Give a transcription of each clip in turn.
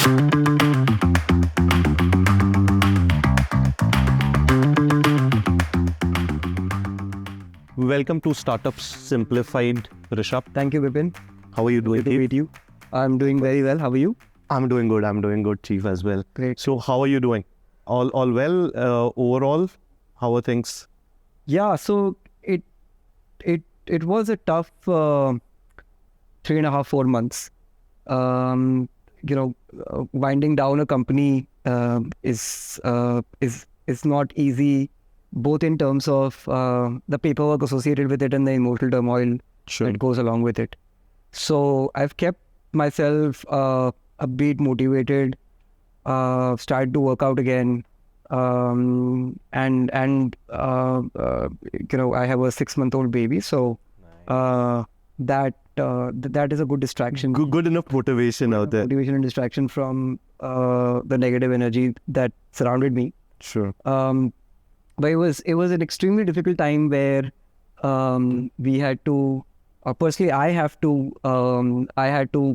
Welcome to Startups Simplified, Rishabh. Thank you, Bipin. How are you doing? Good to meet you. I'm doing very well. How are you? I'm doing good, Chief, as well. Great. So how are you doing? All well? Overall, how are things? Yeah, so it was a tough 3.5, 4 months. Winding down a company is not easy, both in terms of the paperwork associated with it and the emotional turmoil that goes along with it. So I've kept myself a bit motivated, started to work out again, and I have a 6-month-old baby, so that is a good distraction. Good enough motivation out there. Motivation and distraction from the negative energy that surrounded me. Sure. But it was an extremely difficult time where we had to, personally, I had to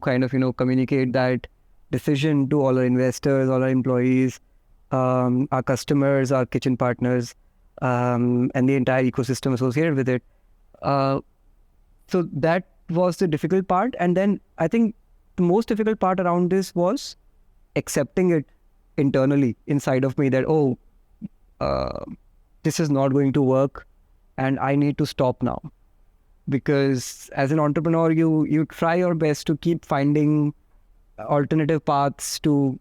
kind of communicate that decision to all our investors, all our employees, our customers, our kitchen partners, and the entire ecosystem associated with it. So that was the difficult part. And then I think the most difficult part around this was accepting it internally inside of me that, this is not going to work and I need to stop now. Because as an entrepreneur, you try your best to keep finding alternative paths to,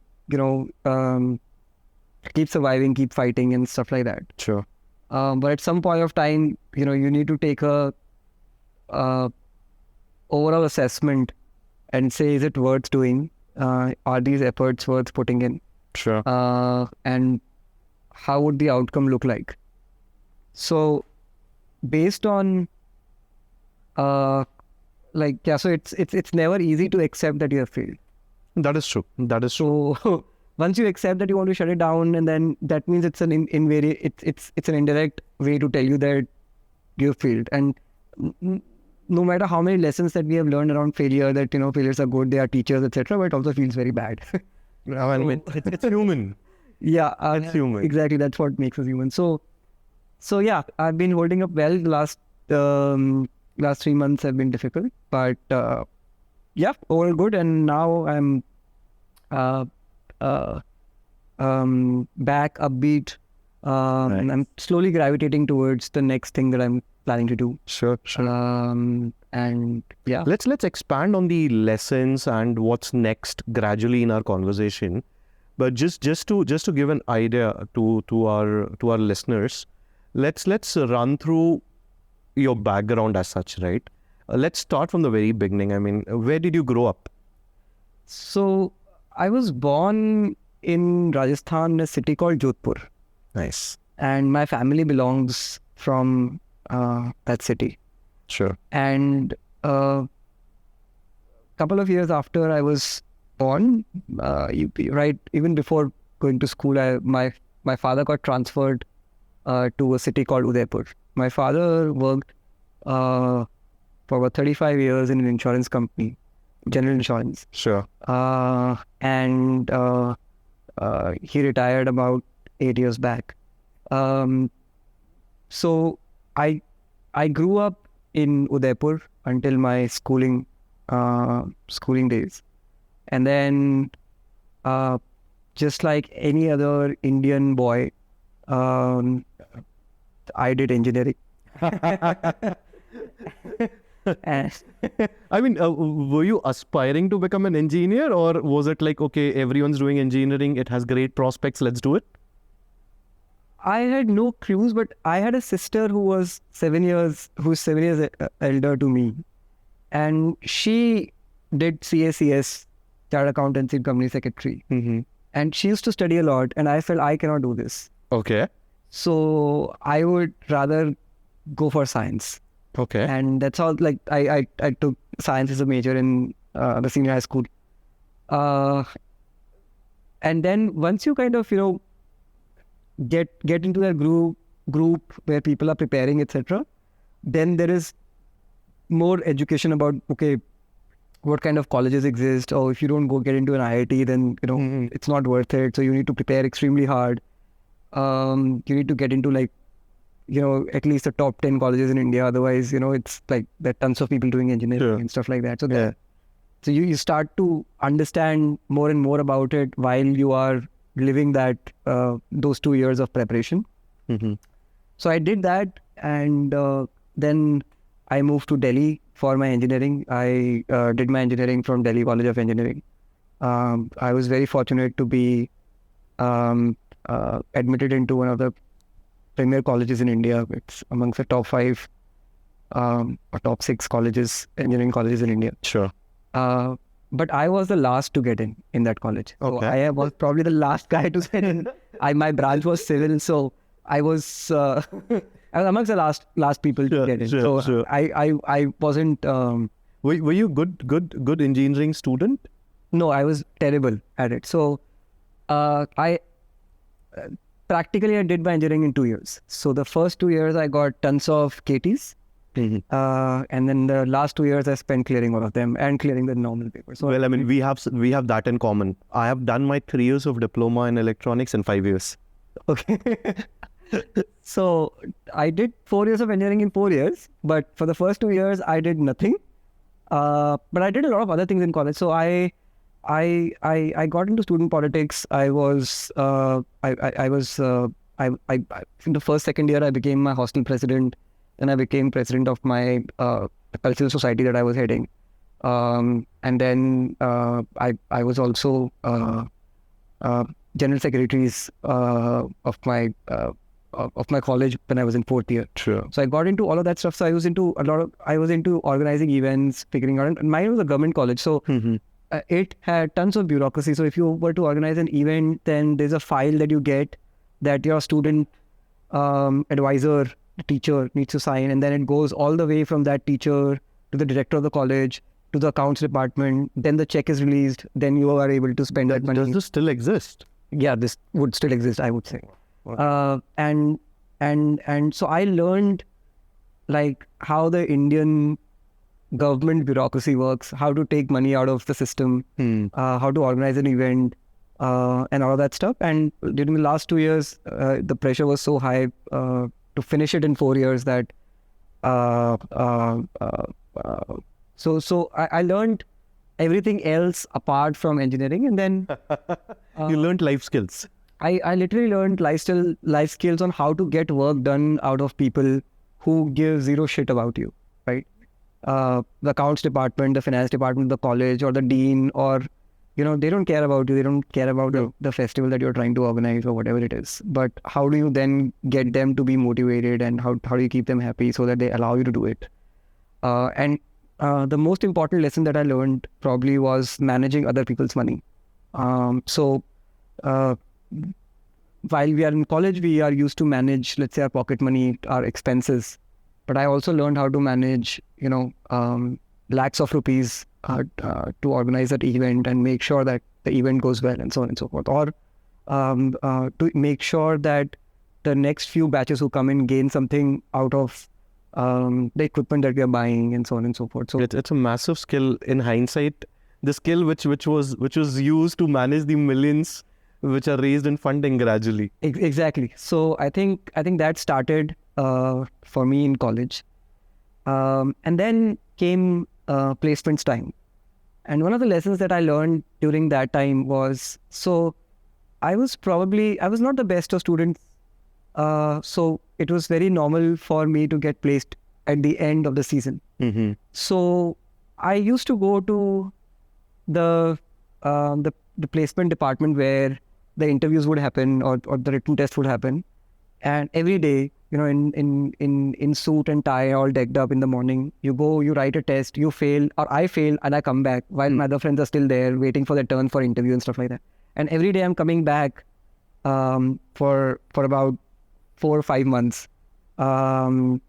keep surviving, keep fighting and stuff like that. Sure. But at some point of time, you need to take a overall assessment and say, is it worth doing? Are these efforts worth putting in? Sure. And how would the outcome look like? So based on so it's never easy to accept that you have failed. That is true. So once you accept that you want to shut it down, and then that means it's an it's an indirect way to tell you that you have failed. And no matter how many lessons that we have learned around failure, that failures are good, they are teachers, etc., but it also feels very bad. I mean, it's human. Yeah, it's human. Exactly. That's what makes us human. So yeah, I've been holding up well. The last 3 months have been difficult, but yeah, all good. And now I'm back upbeat. Nice. I'm slowly gravitating towards the next thing that I'm planning to do. Sure. And yeah, Let's expand on the lessons and what's next gradually in our conversation. But just to give an idea to our listeners, let's run through your background as such, right? Let's start from the very beginning. I mean, where did you grow up? So I was born in Rajasthan, in a city called Jodhpur. Nice. And my family belongs from that city. Sure. And couple of years after I was born, even before going to school, my father got transferred to a city called Udaipur. My father worked for about 35 years in an insurance company, general insurance. Sure. And he retired about 8 years back. So I grew up in Udaipur until my schooling days. And then just like any other Indian boy, I did engineering. I mean, were you aspiring to become an engineer, or was it like, okay, everyone's doing engineering, it has great prospects, let's do it? I had no clues, but I had a sister who was 7 years elder to me, and she did CACS, Chartered Accountancy and Company Secretary, and she used to study a lot, and I felt I cannot do this. Okay. So I would rather go for science. Okay. And that's all. Like I took science as a major in the senior high school. And then once you kind of get into that group where people are preparing, etc., then there is more education about, okay, what kind of colleges exist, or if you don't go get into an IIT, then it's not worth it. So you need to prepare extremely hard. You need to get into like at least the top 10 colleges in India. Otherwise, it's like there are tons of people doing engineering and stuff like that. So so you start to understand more and more about it while you are living that those 2 years of preparation. So I did that, and then I moved to Delhi for my engineering. I did my engineering from Delhi College of Engineering. I was very fortunate to be admitted into one of the premier colleges in India. It's amongst the top 5 or top 6 colleges, engineering colleges in India. Sure. But I was the last to get in that college. So I was probably the last guy to get in. My branch was civil, so I was amongst the last people to get in. So I wasn't. Were you good engineering student? No, I was terrible at it. So I practically did my engineering in 2 years. So the first 2 years I got tons of KTs. And then the last 2 years I spent clearing all of them and clearing the normal papers. So well, I mean, we have that in common. I have done my 3 years of diploma in electronics in 5 years. Okay. So I did 4 years of engineering in 4 years, but for the first 2 years I did nothing. But I did a lot of other things in college. So I got into student politics. I was in the second year I became my hostel president. Then I became president of my cultural society that I was heading, and then I was also general secretaries of my college when I was in 4th year. Sure. So I got into all of that stuff. So I was into organizing events, figuring out. And mine was a government college, so it had tons of bureaucracy. So if you were to organize an event, then there's a file that you get that your student advisor, the teacher, needs to sign, and then it goes all the way from that teacher to the director of the college to the accounts department. Then the check is released. Then you are able to spend that money. Does this still exist? Yeah, this would still exist, I would say. And so I learned like how the Indian government bureaucracy works, how to take money out of the system, how to organize an event, and all of that stuff. And during the last 2 years, the pressure was so high to finish it in 4 years that so I learned everything else apart from engineering, and then you learned life skills. I literally learned life skills on how to get work done out of people who give zero shit about you, right? The accounts department, the finance department, the college, or the dean, or they don't care about you. They don't care about the festival that you're trying to organize or whatever it is. But how do you then get them to be motivated, and how do you keep them happy so that they allow you to do it? And the most important lesson that I learned probably was managing other people's money. So while we are in college, we are used to manage, let's say, our pocket money, our expenses. But I also learned how to manage, lakhs of rupees to organize that event and make sure that the event goes well, and so on and so forth. Or to make sure that the next few batches who come in gain something out of the equipment that we are buying, and so on and so forth. So it's a massive skill in hindsight. The skill which was used to manage the millions which are raised in funding gradually. Exactly. So I think that started for me in college, and then came placements time. And one of the lessons that I learned during that time was, so I was not the best of students. So it was very normal for me to get placed at the end of the season. So I used to go to the placement department where the interviews would happen or the written test would happen. And every day, in suit and tie, all decked up in the morning, you go, you write a test, you fail, or I fail, and I come back while my other friends are still there waiting for their turn for interview and stuff like that. And every day I'm coming back for about 4 or 5 months. And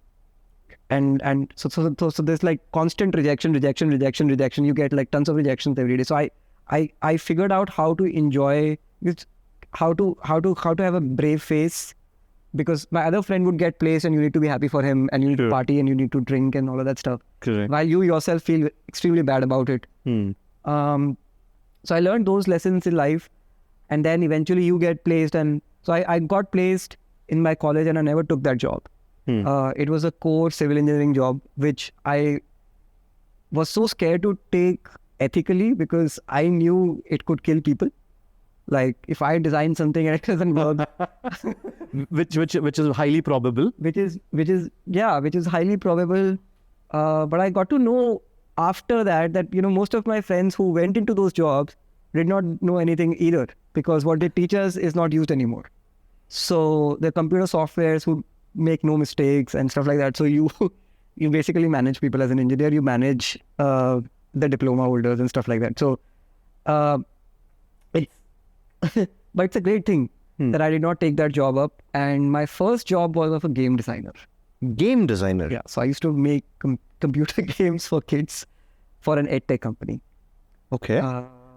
so there's like constant rejection. You get like tons of rejections every day. So I figured out how to enjoy, how to have a brave face, because my other friend would get placed and you need to be happy for him, and you need to party and you need to drink and all of that stuff. Correct. While you yourself feel extremely bad about it. So I learned those lessons in life, and then eventually you get placed. And so I got placed in my college, and I never took that job. It was a core civil engineering job, which I was so scared to take ethically because I knew it could kill people. Like if I design something and it doesn't work, which is highly probable. which is highly probable. But I got to know after that most of my friends who went into those jobs did not know anything either, because what they teach us is not used anymore. So the computer softwares would make no mistakes and stuff like that. So you basically manage people as an engineer. You manage the diploma holders and stuff like that. So but it's a great thing that I did not take that job up. And my first job was of a game designer. Game designer? Yeah. So I used to make computer games for kids for an edtech company. Okay.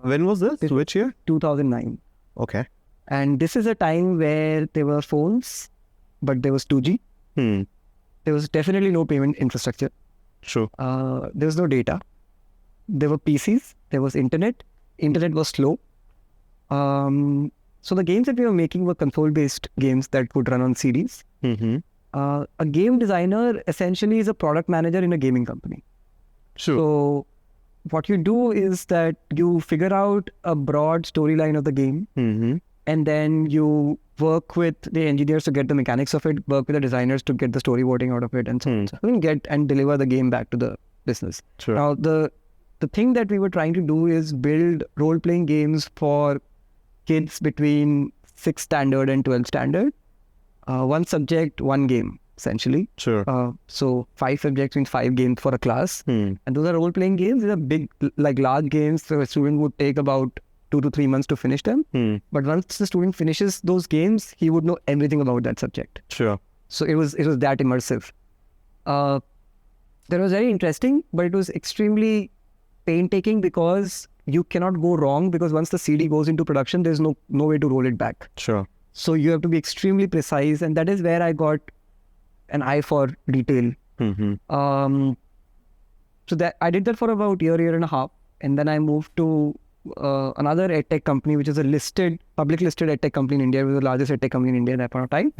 When was this? Which year? 2009. Okay. And this is a time where there were phones, but there was 2G. There was definitely no payment infrastructure. Sure. There was no data. There were PCs. There was internet. Internet was slow. So the games that we were making were console-based games that would run on CDs. A game designer essentially is a product manager in a gaming company. Sure. So what you do is that you figure out a broad storyline of the game, and then you work with the engineers to get the mechanics of it, work with the designers to get the storyboarding out of it, and so on. So you can get and deliver the game back to the business. Sure. Now, the thing that we were trying to do is build role-playing games for kids between 6th standard and 12th standard. One subject, one game, essentially. Sure. So 5 subjects means 5 games for a class. And those are role-playing games. These are big, like large games. So a student would take about 2 to 3 months to finish them. But once the student finishes those games, he would know everything about that subject. Sure. So it was that immersive. That was very interesting, but it was extremely painstaking because you cannot go wrong, because once the CD goes into production, there's no way to roll it back. Sure. So you have to be extremely precise, and that is where I got an eye for detail. So that I did that for about year and a half, and then I moved to another edtech company, which is a public listed edtech company in India. It was the largest edtech company in India at that point of time.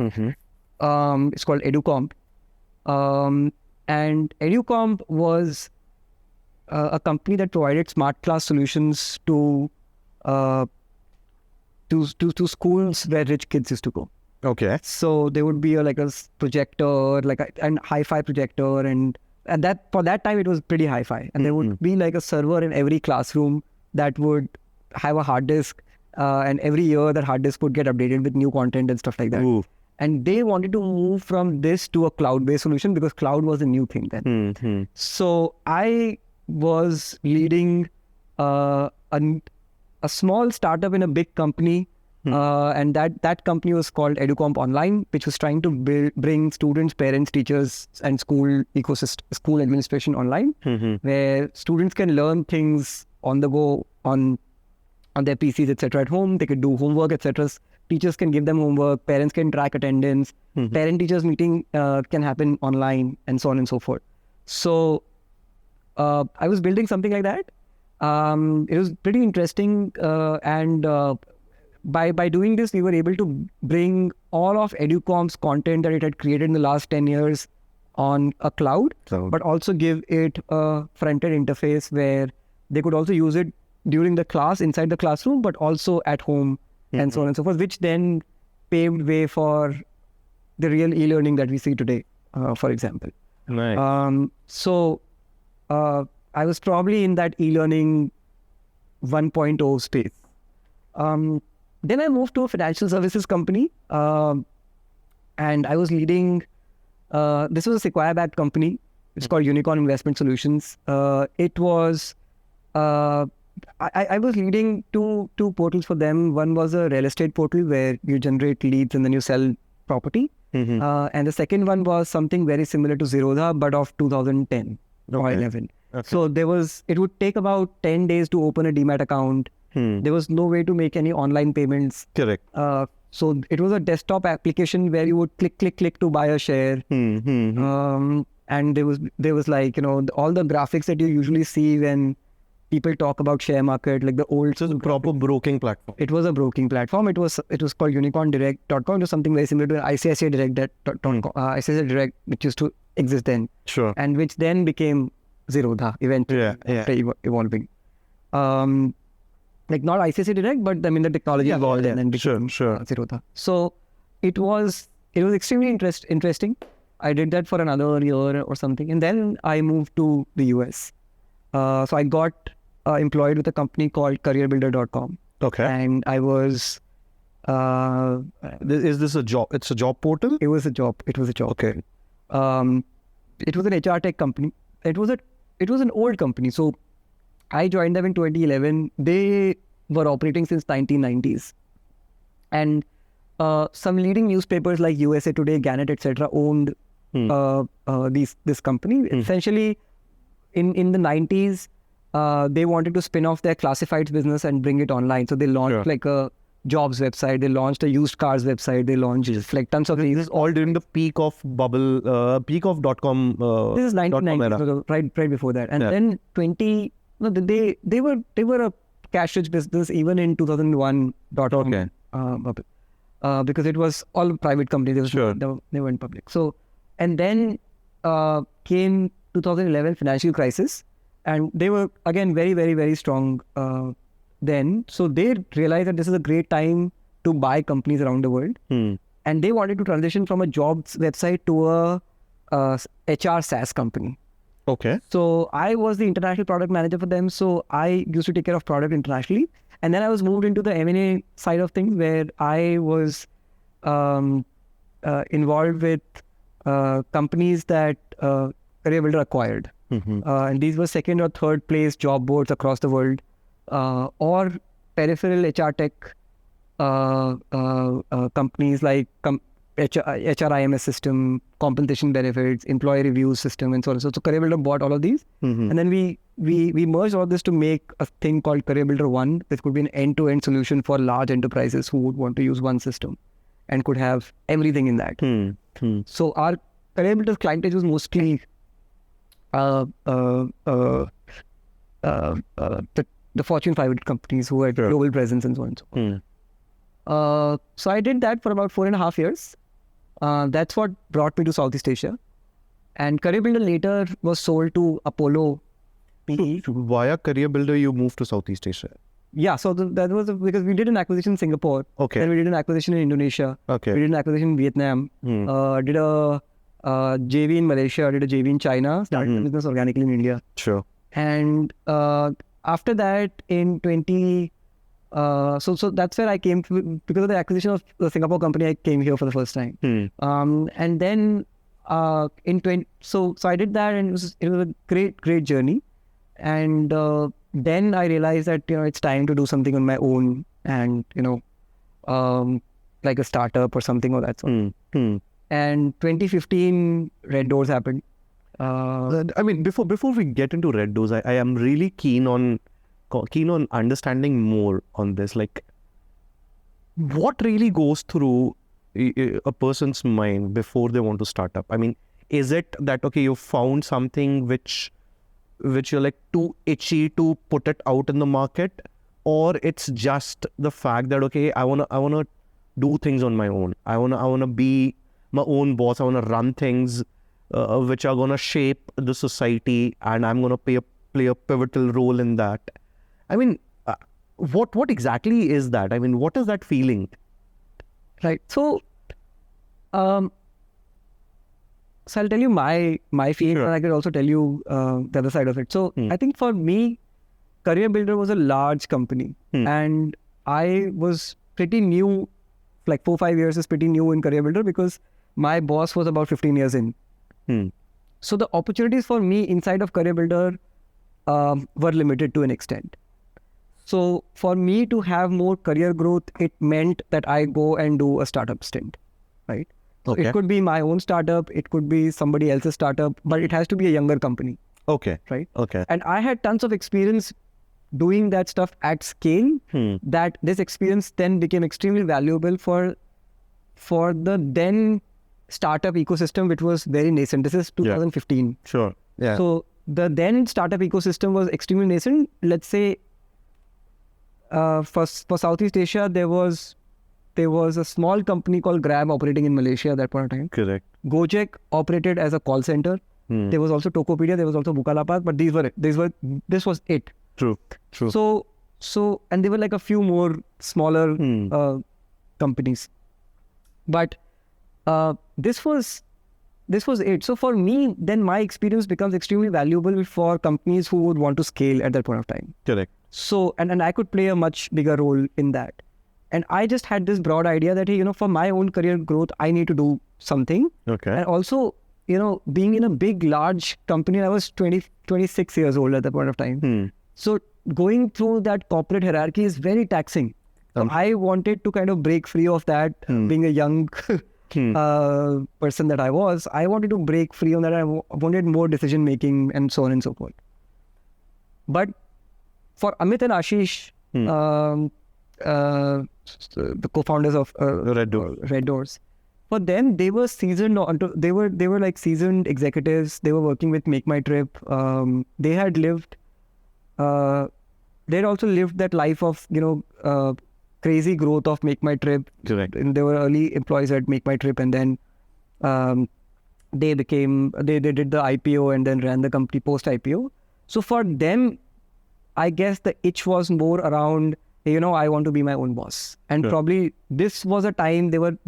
It's called Educomp, and Educomp was a company that provided smart class solutions to schools where rich kids used to go. Okay. So there would be a projector, a hi-fi projector, and for that time it was pretty hi-fi. And there would be like a server in every classroom that would have a hard disk, and every year that hard disk would get updated with new content and stuff like that. Ooh. And they wanted to move from this to a cloud-based solution because cloud was a new thing then. So I was leading a small startup in a big company, and that company was called Educomp Online, which was trying to bring students, parents, teachers, and school administration online, where students can learn things on the go on their PCs, etc. at home. They could do homework, etc. Teachers can give them homework. Parents can track attendance. Parent-teachers meeting can happen online, and so on and so forth. So I was building something like that. It was pretty interesting, and by doing this, we were able to bring all of Educomp's content that it had created in the last 10 years on a cloud, but also give it a front-end interface where they could also use it during the class, inside the classroom, but also at home, and so on and so forth, which then paved way for the real e-learning that we see today, for example. Nice. So I was probably in that e-learning 1.0 space. Then I moved to a financial services company, and I was leading, this was a Sequoia-backed company. It's called Unicorn Investment Solutions. It was, I was leading two portals for them. One was a real estate portal where you generate leads and then you sell property. And the second one was something very similar to Zerodha, but of 2010 or 11. Okay. So it would take about 10 days to open a Demat account. There was no way to make any online payments. Correct. So it was a desktop application where you would click to buy a share. And there was all the graphics that you usually see when people talk about share market, like the old. So it's a proper broking platform. It was a broking platform. It was called unicorndirect.com. It was something very similar to ICICI Direct.com. ICICI Direct, which used to exist then. Sure. And which then became Zerodha eventually, after evolving. Like not ICICI Direct, but I mean the technology evolved and then became Zerodha. So it was extremely interesting. I did that for another year or something, and then I moved to the US. So I got employed with a company called CareerBuilder.com. Okay. And I was. Is this a job? It's a job portal? It was a job. Okay. It was an HR tech company. It was an old company. So I joined them in 2011. They were operating since 1990s. And some leading newspapers like USA Today, Gannett, etc. owned this company. Essentially, in the 90s, they wanted to spin off their classifieds business and bring it online. So they launched like a jobs website. They launched a used cars website. They launched like tons of things. This is all during the peak of bubble, peak of .com. This is 1990, right before that. And then they were a cash-rich business even in 2001 .com bubble. Because it was all private companies. They weren't public. So, and then came 2011 financial crisis, and they were again very, very, very strong then. So they realized that this is a great time to buy companies around the world, and they wanted to transition from a jobs website to a HR SaaS company. Okay. So I was the international product manager for them. So I used to take care of product internationally. And then I was moved into the M&A side of things, where I was involved with companies that CareerBuilder acquired. And these were second or third place job boards across the world, or peripheral HR tech companies like HRIMS system, compensation benefits, employee review system, and so on. So CareerBuilder bought all of these. And then we merged all this to make a thing called CareerBuilder One. This could be an end-to-end solution for large enterprises who would want to use one system and could have everything in that. So our CareerBuilder's clientage was mostly the Fortune 500 companies who had global presence and so on and so forth. So I did that for about 4.5 years. That's what brought me to Southeast Asia. And CareerBuilder later was sold to Apollo PE. So via CareerBuilder, you moved to Southeast Asia? Yeah, so that was because we did an acquisition in Singapore. Okay. Then we did an acquisition in Indonesia. Okay. We did an acquisition in Vietnam. Did a JV in Malaysia. Did a JV in China. Started the business organically in India. Sure. And after that, in 20... So that's where I came to, because of the acquisition of the Singapore company. I came here for the first time, and then so I did that, and it was a great journey. And then I realized that it's time to do something on my own, and like a startup or something of that sort. And 2015, Reddoorz happened. I mean, before we get into Reddoorz, I am really keen on understanding more on this. Like, what really goes through a person's mind before they want to start up? I mean, is it that, okay, you found something which you're like too itchy to put it out in the market, or it's just the fact that, okay, I wanna do things on my own. I wanna be my own boss. I wanna run things which are gonna shape the society, and I'm gonna play a pivotal role in that. I mean, what exactly is that? I mean, what is that feeling? Right. So, so I'll tell you my feeling, and I could also tell you the other side of it. So I think for me, CareerBuilder was a large company, and I was pretty new. Like 4-5 years is pretty new in CareerBuilder because my boss was about 15 years in. So the opportunities for me inside of CareerBuilder were limited to an extent. So for me to have more career growth, it meant that I go and do a startup stint, right? So it could be my own startup, it could be somebody else's startup, but it has to be a younger company. Okay. Right? Okay. And I had tons of experience doing that stuff at scale, that this experience then became extremely valuable for the then startup ecosystem, which was very nascent. This is 2015. Sure. Yeah. So the then startup ecosystem was extremely nascent. Let's say for Southeast Asia, there was a small company called Grab operating in Malaysia at that point of time. Correct. Gojek operated as a call center. There was also Tokopedia, there was also Bukalapak, but this was it. True. So, and there were like a few more smaller companies, but this was it. So for me, then my experience becomes extremely valuable for companies who would want to scale at that point of time. Correct. So, and I could play a much bigger role in that. And I just had this broad idea that, hey, for my own career growth, I need to do something. Okay. And also, being in a big, large company, I was 26 years old at that point of time. So going through that corporate hierarchy is very taxing. So I wanted to kind of break free of that. Being a young person that I wanted to break free on that. I wanted more decision making and so on and so forth. But for Amit and Ashish, the co-founders of Reddoorz, for them, they were seasoned. They were like seasoned executives. They were working with Make My Trip. They had lived. They had also lived that life of crazy growth of Make My Trip. Correct. And they were early employees at Make My Trip, and then they did the IPO and then ran the company post IPO. So for them, I guess the itch was more around, I want to be my own boss. And probably this was a time they were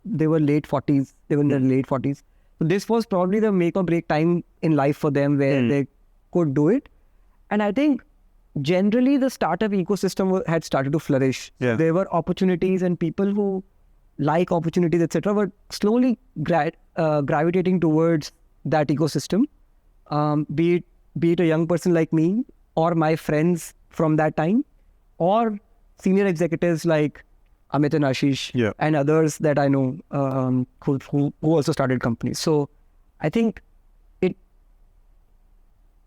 late 40s. They were in their late 40s. So this was probably the make or break time in life for them where they could do it. And I think generally the startup ecosystem had started to flourish. Yeah. There were opportunities, and people who like opportunities, etc., were slowly gravitating towards that ecosystem. Be it a young person like me, or my friends from that time, or senior executives like Amit and Ashish and others that I know who also started companies. So I think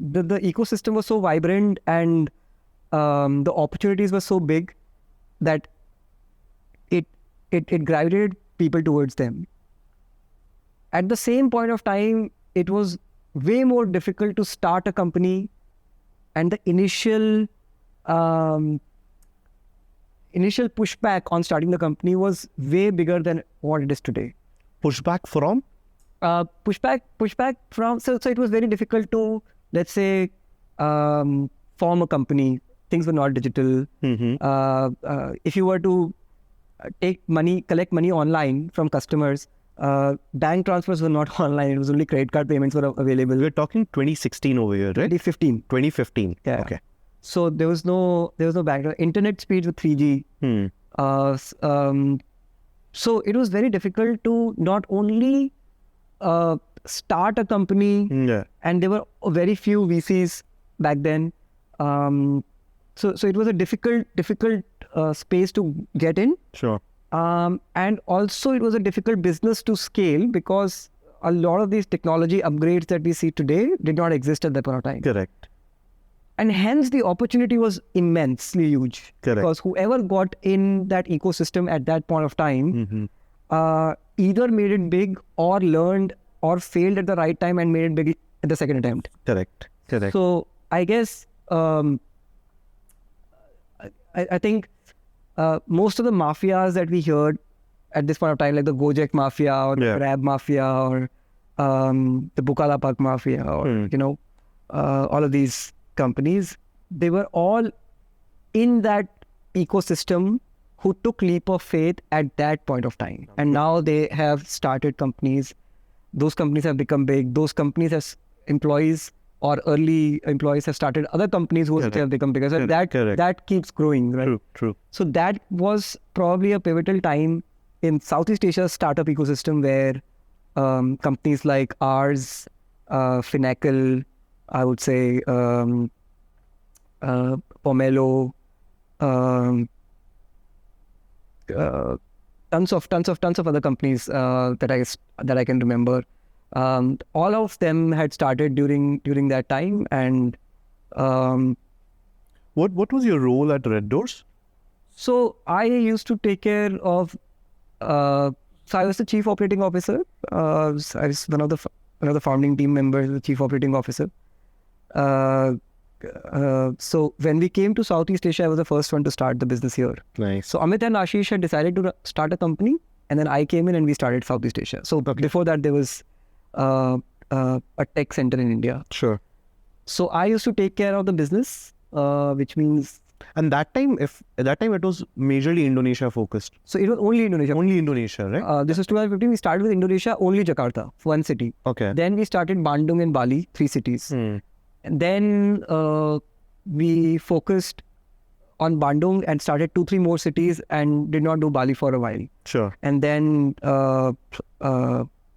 the ecosystem was so vibrant, and the opportunities were so big that it gravitated people towards them. At the same point of time, it was way more difficult to start a company, and the initial pushback on starting the company was way bigger than what it is today. Pushback from? Pushback from, so it was very difficult to, let's say, form a company. Things were not digital. If you were to collect money online from customers, bank transfers were not online. It was only credit card payments were available. We're talking 2016 over here, right? 2015. Yeah. Okay. So there was no bank. Internet speeds were 3G. So it was very difficult to not only start a company, and there were very few VCs back then. So it was a difficult space to get in. Sure. And also it was a difficult business to scale, because a lot of these technology upgrades that we see today did not exist at that point of time. Correct. And hence the opportunity was immensely huge. Correct. Because whoever got in that ecosystem at that point of time either made it big, or learned, or failed at the right time and made it big at the second attempt. Correct. So I guess I think most of the mafias that we heard at this point of time, like the Gojek mafia, or the Grab mafia, or the Bukalapak mafia, or all of these companies, they were all in that ecosystem who took leap of faith at that point of time. And now they have started companies. Those companies have become big. Those companies as employees or early employees have started other companies who have become bigger. So that keeps growing, right? True. So that was probably a pivotal time in Southeast Asia's startup ecosystem, where companies like ours, Finacle, I would say, Pomelo, tons of other companies that I can remember. All of them had started during that time. And what was your role at Reddoorz? So I used to take care of. So I was the chief operating officer. I was one of the founding team members, the chief operating officer. So when we came to Southeast Asia, I was the first one to start the business here. Nice. So Amit and Ashish had decided to start a company, and then I came in and we started Southeast Asia. So before that, there was a tech center in India. Sure. So I used to take care of the business, which means. And that time, it was majorly Indonesia focused. So it was only Indonesia. Only Indonesia, right? This was 2015. We started with Indonesia, only Jakarta, one city. Okay. Then we started Bandung and Bali, 3 cities. And then we focused on Bandung and started 2-3 more cities and did not do Bali for a while. Sure. And then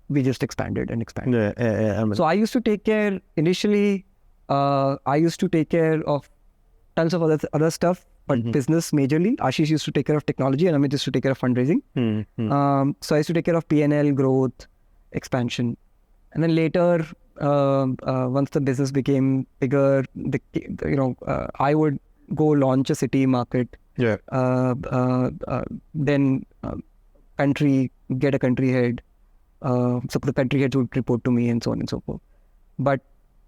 we just expanded and expanded. Yeah. So I used to take care, initially, I used to take care of tons of other stuff, but business majorly. Ashish used to take care of technology and Amit used to take care of fundraising. So I used to take care of P&L, growth, expansion. And then later, once the business became bigger, I would go launch a city market. Yeah. Then get a country head. So the country heads would report to me and so on and so forth. But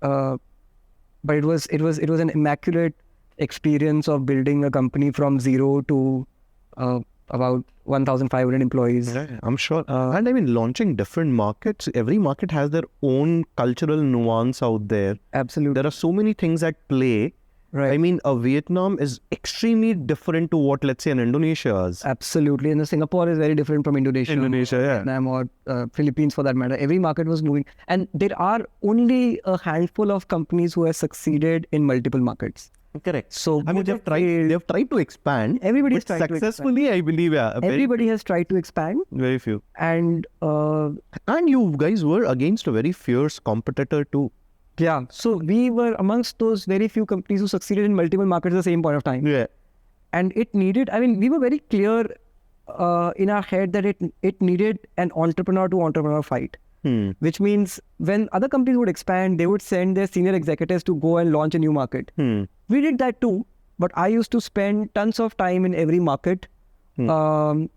it was an immaculate experience of building a company from zero to about 1,500 employees. Yeah, I'm sure. And I mean, launching different markets, every market has their own cultural nuance out there. Absolutely. There are so many things at play. Right. I mean, Vietnam is extremely different to what, let's say, an Indonesia is. Absolutely. And Singapore is very different from Indonesia. Vietnam or Philippines for that matter. Every market was moving. And there are only a handful of companies who have succeeded in multiple markets. Correct. So I mean, they've tried to expand. Everybody's tried successfully, to expand. I believe. Yeah. Everybody has tried to expand. Very few. And you guys were against a very fierce competitor too. Yeah. So we were amongst those very few companies who succeeded in multiple markets at the same point of time. Yeah. And it needed, I mean, we were very clear in our head that it needed an entrepreneur to entrepreneur fight. Which means when other companies would expand, they would send their senior executives to go and launch a new market. We did that too, but I used to spend tons of time in every market. So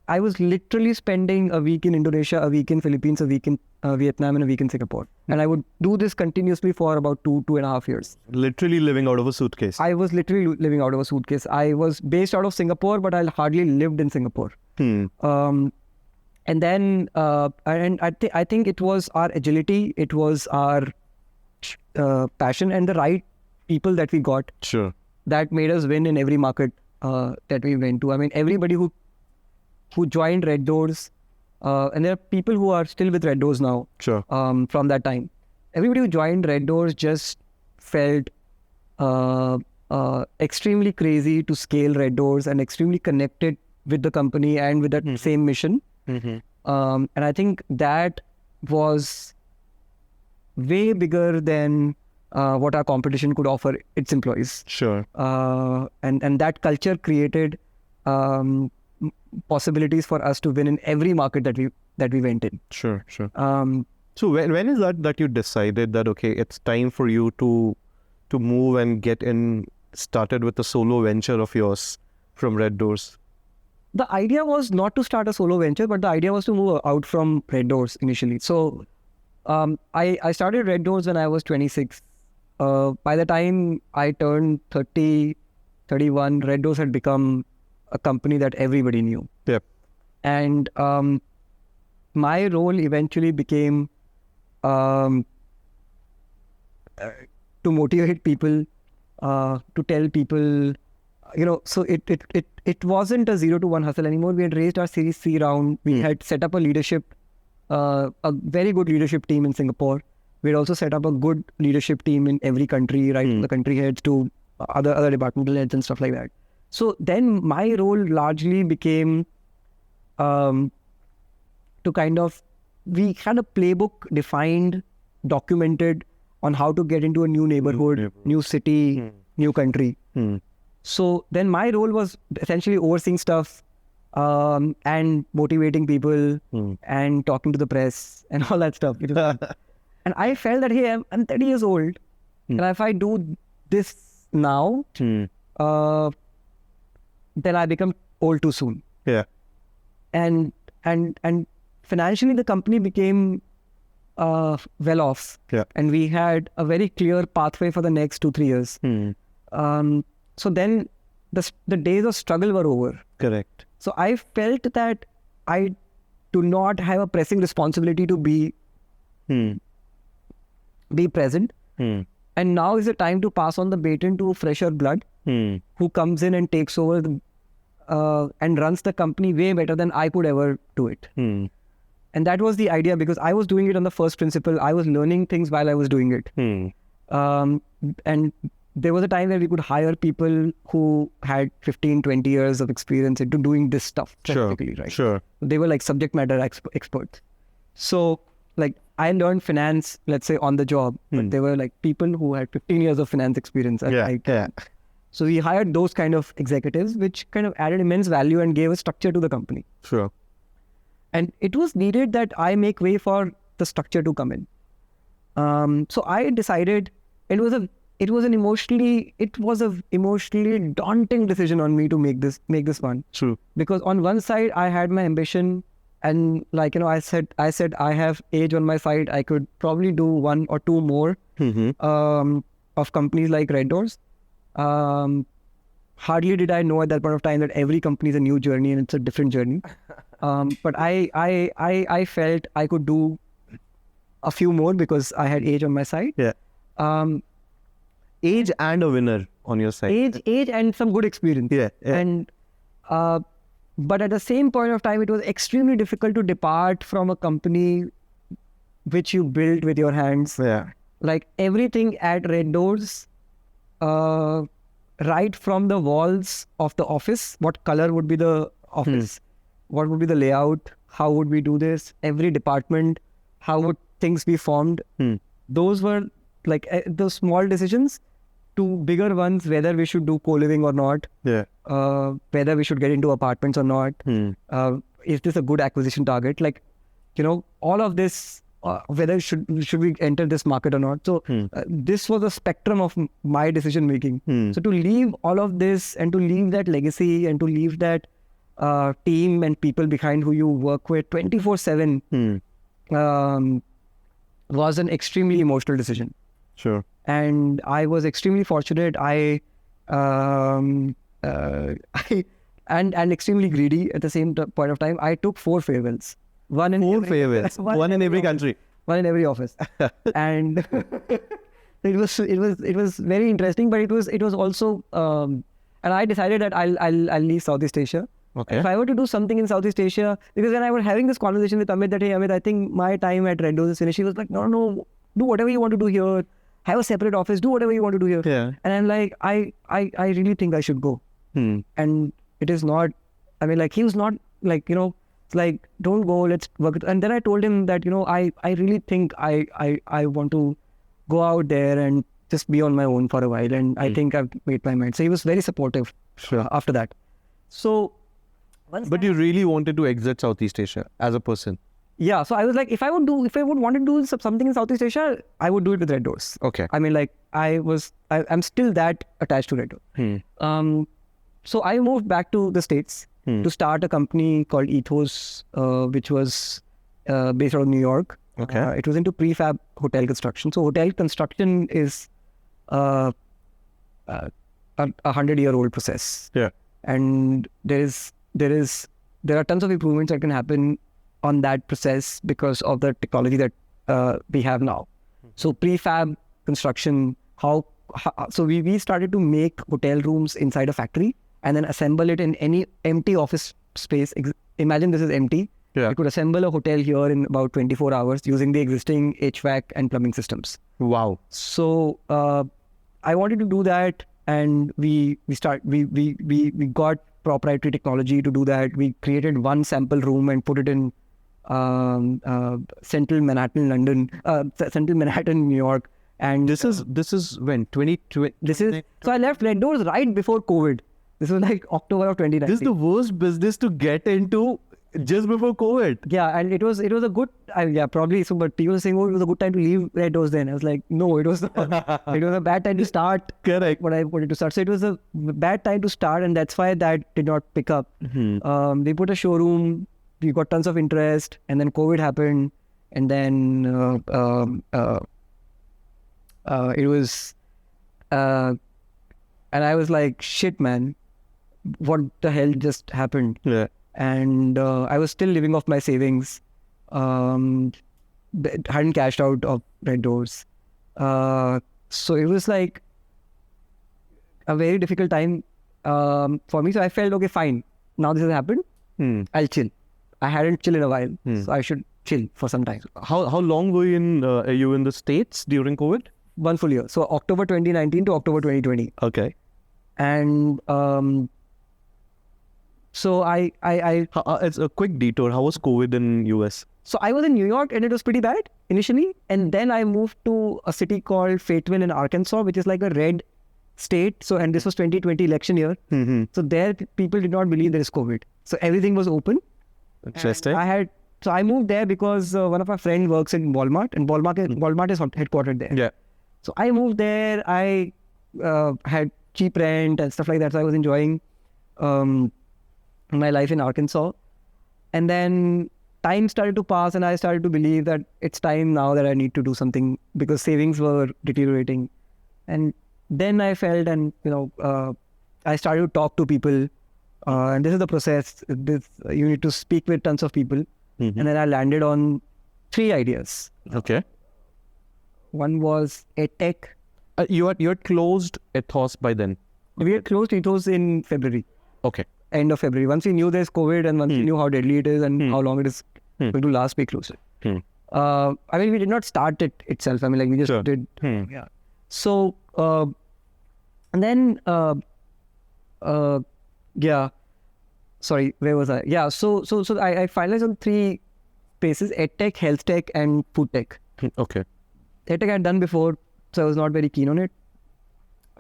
I was literally spending a week in Indonesia, a week in Philippines, a week in Vietnam, and a week in Singapore. And I would do this continuously for about 2.5 years. Literally living out of a suitcase. I was literally living out of a suitcase. I was based out of Singapore, but I hardly lived in Singapore. And then, I think it was our agility, it was our passion and the right people that we got. Sure. That made us win in every market that we went to. I mean, everybody who joined Reddoorz, and there are people who are still with Reddoorz now. Sure. From that time. Everybody who joined Reddoorz just felt extremely crazy to scale Reddoorz and extremely connected with the company and with that same mission. And I think that was way bigger than what our competition could offer its employees. Sure. And that culture created possibilities for us to win in every market that we went in. Sure. So when is that you decided that, okay, it's time for you to move and get in, started with a solo venture of yours from Reddoorz? The idea was not to start a solo venture, but the idea was to move out from Reddoorz initially. So I started Reddoorz when I was 26. By the time I turned 30, 31, Reddoorz had become a company that everybody knew. Yep. And my role eventually became to motivate people, to tell people, so it wasn't a 0 to 1 hustle anymore. We had raised our Series C round. We had set up a very good leadership team in Singapore. We had also set up a good leadership team in every country, right? From the country heads to other departmental heads and stuff like that. So then my role largely became to kind of, we had a playbook defined, documented on how to get into a new neighborhood, new city, new country. So then my role was essentially overseeing stuff and motivating people and talking to the press and all that stuff. And I felt that, hey, I'm 30 years old. And if I do this now, then I become old too soon. Yeah. And financially, the company became well off. Yeah. And we had a very clear pathway for the next 2-3 years. So then the days of struggle were over. Correct. So I felt that I do not have a pressing responsibility to be present. And now is the time to pass on the baton to fresher blood who comes in and takes over and runs the company way better than I could ever do it. And that was the idea, because I was doing it on the first principle. I was learning things while I was doing it. And there was a time where we could hire people who had 15, 20 years of experience into doing this stuff specifically, right? Sure. They were like subject matter experts. So like I learned finance, let's say, on the job, but they were like people who had 15 years of finance experience. So we hired those kind of executives, which kind of added immense value and gave a structure to the company. Sure. And it was needed that I make way for the structure to come in. So I decided it was an emotionally daunting decision on me to make this one. True. Because on one side I had my ambition, and like, I said I have age on my side. I could probably do 1 or 2 more of companies like Reddoorz. Hardly did I know at that point of time that every company is a new journey and it's a different journey. But I felt I could do a few more because I had age on my side. Yeah. Age and a winner on your side. Age and some good experience. Yeah. And but at the same point of time, it was extremely difficult to depart from a company which you built with your hands. Yeah. Like everything at Reddoorz, right from the walls of the office, what color would be the office, what would be the layout, how would we do this, every department, how would things be formed. Those were like those small decisions to bigger ones, whether we should do co-living or not, whether we should get into apartments or not, is this a good acquisition target, like, all of this, whether should we enter this market or not. So this was a spectrum of my decision making. So to leave all of this and to leave that legacy and to leave that team and people behind who you work with 24/7 was an extremely emotional decision. Sure. And I was extremely fortunate. And extremely greedy at the same point of time. I took 4 farewells. One in every country. One in every office. And it was very interesting, but it was also and I decided that I'll leave Southeast Asia. Okay. If I were to do something in Southeast Asia, because when I was having this conversation with Amit that, hey Amit, I think my time at Reddoorz is finished. He was like, no, do whatever you want to do here. Have a separate office, do whatever you want to do here. Yeah. And I'm like, I really think I should go. And it is not, he was not like, it's like, don't go, let's work. And then I told him that, I really think I want to go out there and just be on my own for a while. And I think I've made my mind. So he was very supportive after that. So, but you really wanted to exit Southeast Asia as a person. Yeah, so I was like, if I would want to do something in Southeast Asia, I would do it with Reddoorz. Okay. I'm still that attached to Reddoorz. So I moved back to the States to start a company called Ethos, which was based out of New York. Okay. It was into prefab hotel construction. So hotel construction is a 100-year-old process. Yeah. And there are tons of improvements that can happen on that process because of the technology that we have now. So prefab construction, so we started to make hotel rooms inside a factory and then assemble it in any empty office space. Imagine this is empty. Yeah. You could assemble a hotel here in about 24 hours using the existing HVAC and plumbing systems. Wow. So I wanted to do that, and we got proprietary technology to do that. We created one sample room and put it in central Manhattan, New York. And this is when 2020. So I left Reddoorz right before COVID. This was like October of 2019. This is the worst business to get into just before COVID. Yeah, and it was a good, probably. So, but people were saying, oh, it was a good time to leave Reddoorz then. I was like, no, it was not. It was a bad time to start. Correct. When I wanted to start. So it was a bad time to start, and that's why that did not pick up. They put a showroom, we got tons of interest, and then COVID happened, And then it was, and I was like, shit, man, what the hell just happened? Yeah. And I was still living off my savings. Hadn't cashed out of Reddoorz. So it was like a very difficult time for me. So I felt, okay, fine. Now this has happened. I'll chill. I hadn't chilled in a while, so I should chill for some time. How long were you in the States during COVID? 1 full year. So October 2019 to October 2020. Okay. And so it's a quick detour. How was COVID in US? So I was in New York and it was pretty bad initially. And then I moved to a city called Fayetteville in Arkansas, which is like a red state. So, and this was 2020 election year. So there people did not believe there is COVID. So everything was open. Interesting. So I moved there because one of my friends works in Walmart, and Walmart is headquartered there. Yeah. So I moved there. I had cheap rent and stuff like that. So I was enjoying my life in Arkansas. And then time started to pass and I started to believe that it's time now that I need to do something because savings were deteriorating. And then I felt, and I started to talk to people. And this is the process. You need to speak with tons of people. And then I landed on 3 ideas. Okay. One was EdTech. You had closed Ethos by then? We had closed Ethos in February. Okay. End of February. Once we knew there's COVID and once we knew how deadly it is and how long it is going to last, we closed it. I mean, we did not start it itself. I mean, like we just did. Yeah. So, and then, yeah. Sorry, where was I? Yeah. So I finalized on 3 spaces: EdTech, Health Tech, and Food Tech. Okay. EdTech I had done before, so I was not very keen on it.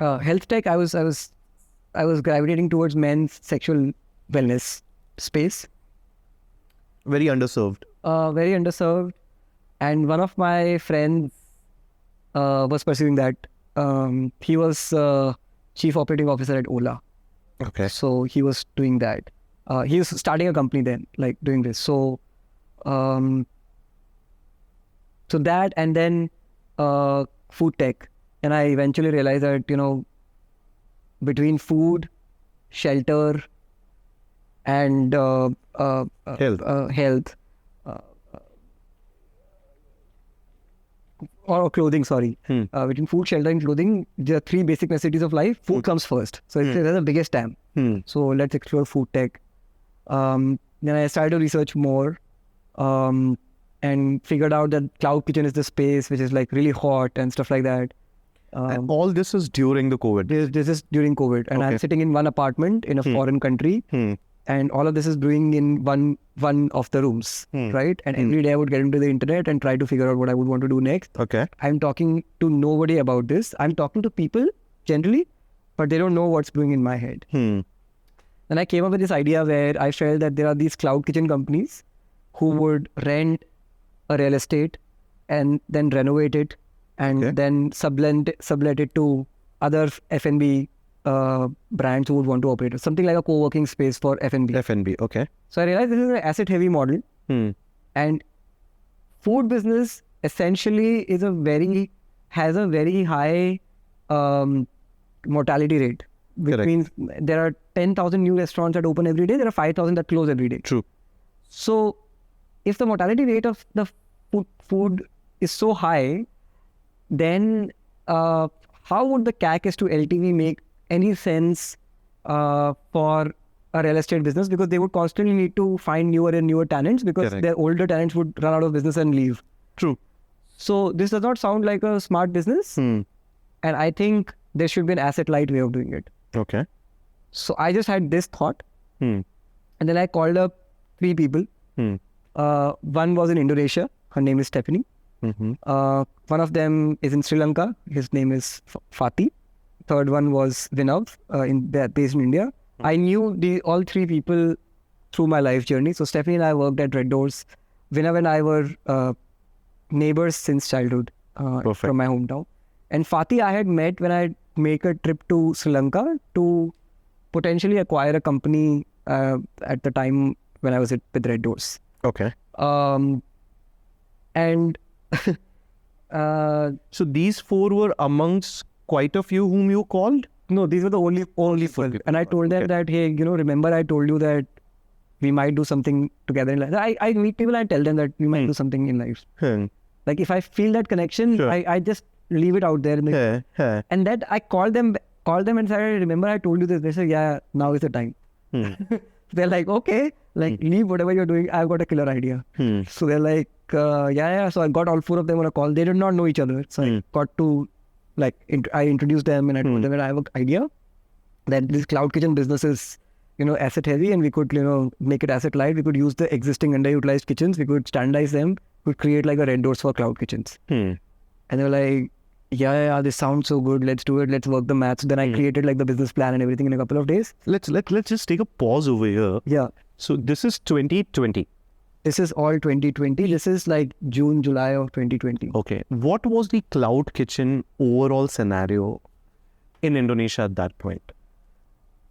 Health Tech, I was gravitating towards men's sexual wellness space. Very underserved. Very underserved. And one of my friends was pursuing that. He was chief operating officer at Ola. Okay. So he was doing that. He was starting a company then, like doing this. So, so that, and then food tech. And I eventually realized that, between food, shelter, and health, or clothing, sorry. Between food, shelter, and clothing, the 3 basic necessities of life, food comes first. So it's the biggest TAM. So let's explore food tech. Then I started to research more and figured out that cloud kitchen is the space which is like really hot and stuff like that. And all this is during the COVID? This is during COVID. And I'm sitting in one apartment in a foreign country. And all of this is brewing in one of the rooms, right? And every day I would get into the internet and try to figure out what I would want to do next. Okay. I'm talking to nobody about this. I'm talking to people generally, but they don't know what's brewing in my head. Then I came up with this idea where I felt that there are these cloud kitchen companies who would rent a real estate and then renovate it and then sublet it to other F&B brands who would want to operate it. Something like a co-working space for F&B. F&B, okay. So I realized this is an asset-heavy model. And food business essentially has a very high mortality rate. Which means there are 10,000 new restaurants that open every day. There are 5,000 that close every day. True. So if the mortality rate of the food is so high, then how would the CAC to LTV make any sense for a real estate business? Because they would constantly need to find newer and newer tenants because their older tenants would run out of business and leave. True. So this does not sound like a smart business. And I think there should be an asset-light way of doing it. Okay. So I just had this thought. And then I called up 3 people. One was in Indonesia. Her name is Stephanie. One of them is in Sri Lanka. His name is Fatih. Third one was Vinav, based in India. I knew all 3 people through my life journey. So Stephanie and I worked at Reddoorz. Vinav and I were neighbors since childhood from my hometown. And Fatih I had met when I make a trip to Sri Lanka to potentially acquire a company at the time when I was with Reddoorz. Okay. And So these 4 were amongst quite a few whom you called? no, these were the only four. And I told them that, hey, remember I told you that we might do something together in life. I meet people and tell them that we might do something in life. Like if I feel that connection, Sure. I just leave it out there. In the, and that I called them and said, remember I told you this. They said, yeah, now is the time. They're like, okay, like leave whatever you're doing. I've got a killer idea. So they're like, yeah. So I got all 4 of them on a call. They did not know each other. So I got to, I introduced them and I told them that I have an idea that this cloud kitchen business is, asset heavy, and we could, make it asset light. We could use the existing underutilized kitchens. We could standardize them. We could create like a Reddoorz for cloud kitchens. And they were like, yeah, this sounds so good. Let's do it. Let's work the maths. Then I created like the business plan and everything in a couple of days. Let's just take a pause over here. Yeah. So this is 2020. This is all 2020. This is like June, July of 2020. Okay. What was the cloud kitchen overall scenario in Indonesia at that point?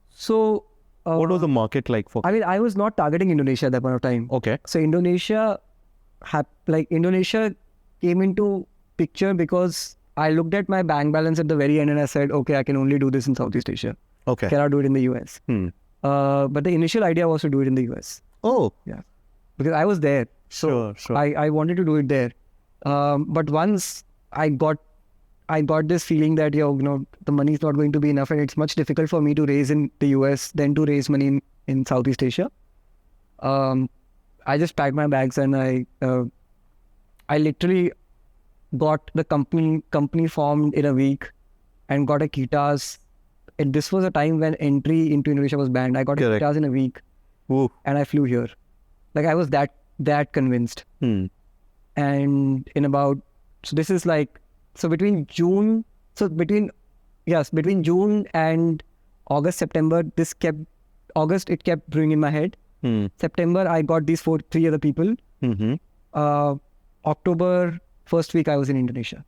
So, What was the market like for? I mean, I was not targeting Indonesia at that point of time. Okay. So Indonesia came into picture because I looked at my bank balance at the very end and I said, okay, I can only do this in Southeast Asia. Okay. Cannot do it in the US. But the initial idea was to do it in the US. Oh. Yeah. Because I was there. So Sure. I wanted to do it there. But once I got this feeling that, the money is not going to be enough and it's much difficult for me to raise in the US than to raise money in Southeast Asia. I just packed my bags and I literally got the company formed in a week and got a Kitas. And this was a time when entry into Indonesia was banned. I got a Kitas in a week. Ooh. And I flew here. Like I was that convinced. And in about, so this is like, between June and August, September, it kept brewing in my head. September, I got these 3 other people. October, first week I was in Indonesia.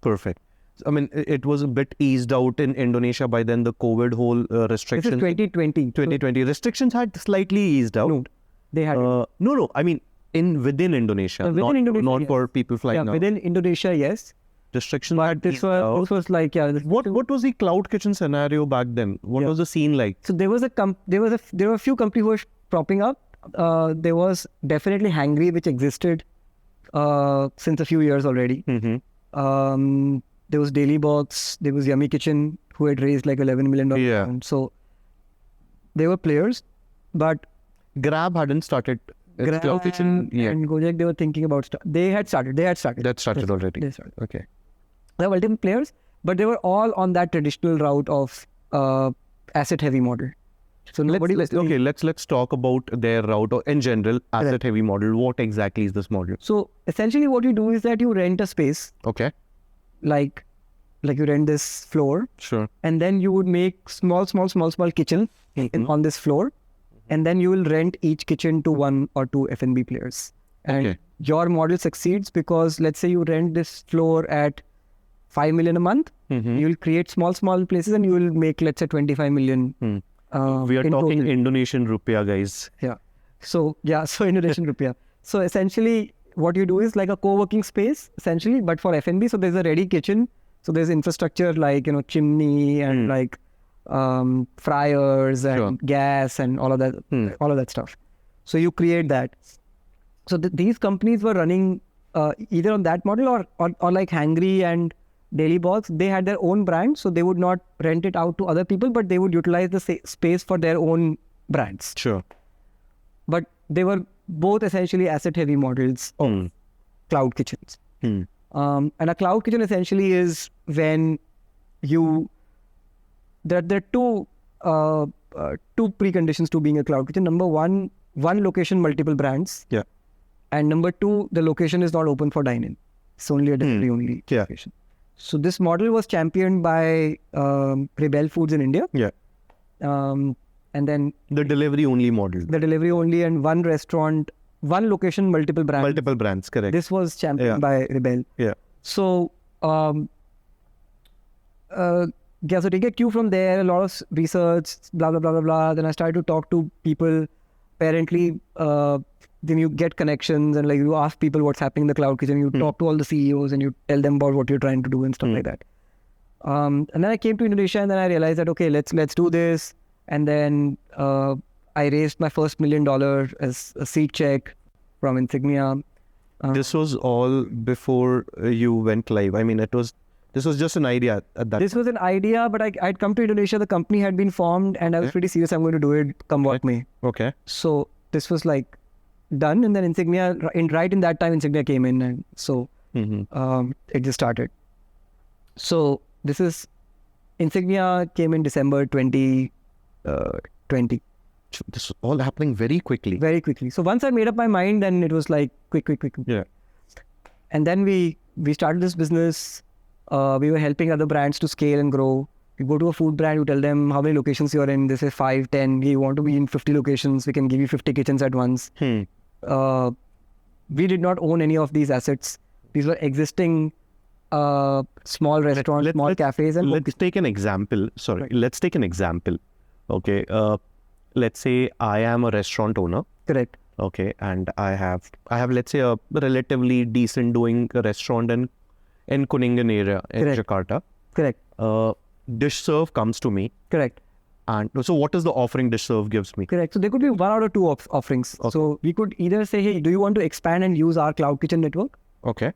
Perfect. I mean, it was a bit eased out in Indonesia by then, the COVID whole restrictions. This is 2020. 2020. Restrictions had slightly eased out. No, they had. No. I mean, within Indonesia. Within Indonesia, not yes. for people flying out. Within Indonesia, yes. Restrictions But had this eased out. was like, What was the cloud kitchen scenario back then? What was the scene like? So there were a few companies who were propping up. There was definitely Hangry, which existed since a few years already. There was Daily Box, there was Yummy Kitchen, who had raised like $11 million. Yeah. So there were players, but Grab hadn't started. Grab Cloud kitchen, and Gojek, they were thinking about They had started. That started already. They started. Okay. There were multiple players, but they were all on that traditional route of asset-heavy model. So nobody was doing- Okay, let's talk about their route or in general asset heavy model. What exactly is this model? So essentially, what you do is that you rent a space, Okay. like you rent this floor, Sure. and then you would make small kitchen on this floor, and then you will rent each kitchen to 1 or 2 F&B players. And Okay. your model succeeds because let's say you rent this floor at 5 million a month, you will create small places and you will make, let's say, 25 million. We are in talking total. Indonesian rupiah, guys. So Indonesian rupiah. So essentially what you do is like a co-working space essentially, but for F&B. So there's a ready kitchen. So there's infrastructure like, chimney and like fryers and gas and all of that stuff. So you create that. So these companies were running either on that model or like Hangry and Daily Box. They had their own brand, so they would not rent it out to other people, but they would utilize the space for their own brands. Sure. But they were both essentially asset-heavy models of cloud kitchens. And a cloud kitchen essentially is when there are two preconditions to being a cloud kitchen. Number one location, multiple brands. Yeah. And number 2, the location is not open for dine-in. It's only a delivery only location. So this model was championed by Rebel Foods in India. Yeah. And then The delivery only model. the delivery only and one restaurant, one location, multiple brands. Multiple brands, correct. This was championed by Rebel. Yeah. So, so take a cue from there, a lot of research, blah, blah, blah, blah, blah. Then I started to talk to people apparently, then you get connections and like you ask people what's happening in the cloud kitchen. You talk to all the CEOs and you tell them about what you're trying to do and stuff like that. And then I came to Indonesia and then I realized that, okay, let's do this. And then I raised my first $1 million as a seed check from Insignia. This was all before you went live. I mean, this was just an idea at that. This was an idea, but I'd come to Indonesia. The company had been formed, and I was pretty serious. I'm going to do it, come what may. Okay. So this was like done, and then Insignia, right in that time, Insignia came in, and so it just started. So this is Insignia came in December 2020. This is all happening very quickly. Very quickly. So once I made up my mind, then it was like quick. Yeah. And then we started this business. We were helping other brands to scale and grow. You go to a food brand, you tell them how many locations you're in. They say 5, 10. We want to be in 50 locations. We can give you 50 kitchens at once. We did not own any of these assets. These were existing small restaurants, small cafes. And let's take an example. Sorry, let's take an example. Okay. Let's say I am a restaurant owner. Correct. Okay. And I have let's say a relatively decent doing restaurant in Kuningan area in Jakarta. Correct. Dishserve comes to me. Correct. And so what is the offering Dishserve gives me? Correct. So there could be 1 or 2 offerings. Okay. So we could either say, hey, do you want to expand and use our cloud kitchen network? Okay.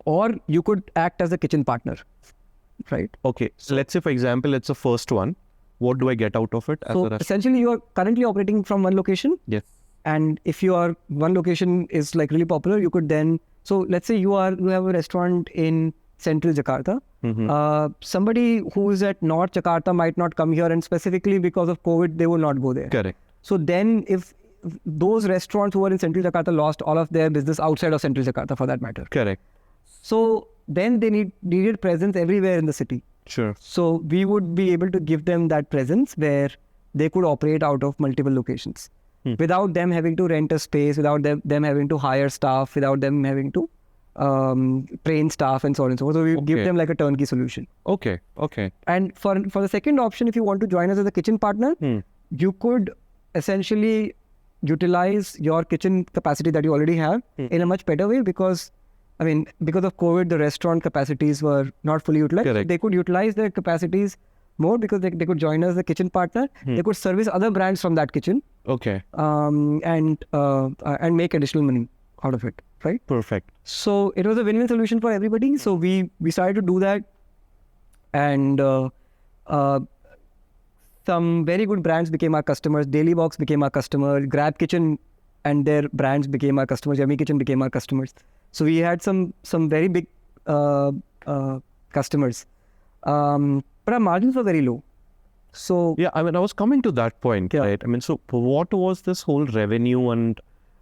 Or you could act as a kitchen partner, right? Okay. So let's say, for example, it's the first one. What do I get out of it as a restaurant? Essentially, you are currently operating from one location. Yes. And if your one location is like really popular, you could then, so let's say you have a restaurant in central Jakarta. Somebody who is at North Jakarta might not come here, and specifically because of COVID, they will not go there. Correct. So then if those restaurants who are in central Jakarta lost all of their business outside of central Jakarta for that matter. Correct. So then they needed presence everywhere in the city. Sure. So we would be able to give them that presence where they could operate out of multiple locations without them having to rent a space, without them having to hire staff, without them having to train staff and so on and so forth. So we give them like a turnkey solution. Okay. And for the second option, if you want to join us as a kitchen partner, you could essentially utilize your kitchen capacity that you already have in a much better way because of COVID, the restaurant capacities were not fully utilized. Correct. They could utilize their capacities more because they could join us as a kitchen partner. They could service other brands from that kitchen. Okay. And make additional money out of it, right? Perfect. So it was a win-win solution for everybody. So we started to do that, and some very good brands became our customers. Daily Box became our customer. Grab Kitchen and their brands became our customers. Yummy Kitchen became our customers. So we had some very big customers, but our margins were very low. So yeah, I mean, I was coming to that point, right? I mean, so what was this whole revenue and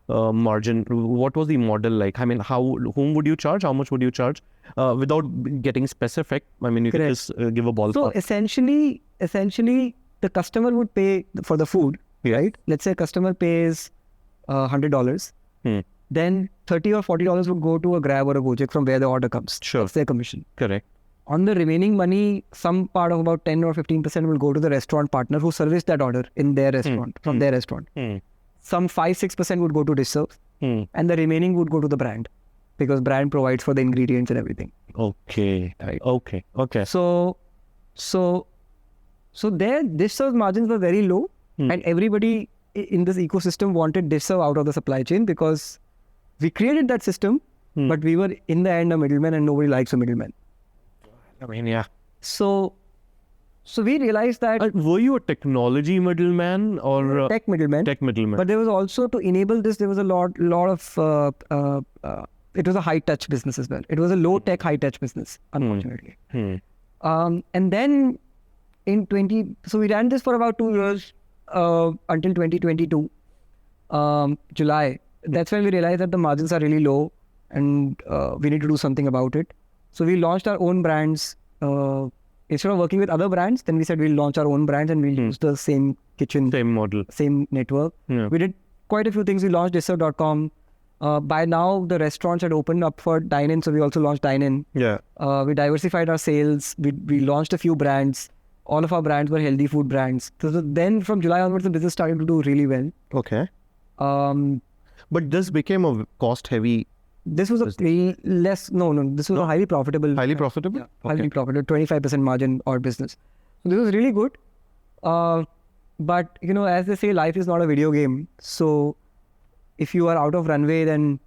margin? What was the model like? I mean, whom would you charge? How much would you charge? Without getting specific, I mean, you could just give a ballpark. So essentially, the customer would pay for the food, right? Let's say a customer pays $100. Then $30 or $40 would go to a Grab or a Gojek from where the order comes. Sure. That's their commission. Correct. On the remaining money, some part of about 10 or 15% will go to the restaurant partner who serviced that order in their restaurant, from their restaurant. Some 5-6% would go to Dishserve, and the remaining would go to the brand because brand provides for the ingredients and everything. Okay. Right. Okay. So their Dishserve margins were very low, and everybody in this ecosystem wanted Dishserve out of the supply chain because we created that system, but we were in the end a middleman, and nobody likes a middleman. I mean, yeah. So we realized that were you a technology middleman or tech middleman? Tech middleman. But there was also, to enable this, there was a lot of it was a high touch business as well. It was a low tech, high touch business, unfortunately. And then so we ran this for about 2 years until 2022 July. That's when we realized that the margins are really low and we need to do something about it. So we launched our own brands. Instead of working with other brands, then we said we'll launch our own brands and we'll use the same kitchen, same model, same network. We did quite a few things. We launched Dishserve.com. By now, the restaurants had opened up for dine-in, so we also launched dine-in. Yeah. We diversified our sales. We launched a few brands. All of our brands were healthy food brands. So then from July onwards, the business started to do really well. Okay. Um, But this became a cost-heavy. this was a this was a highly profitable. Highly profitable? Yeah, highly profitable, 25% margin or business. So this was really good. But, as they say, life is not a video game. So if you are out of runway, then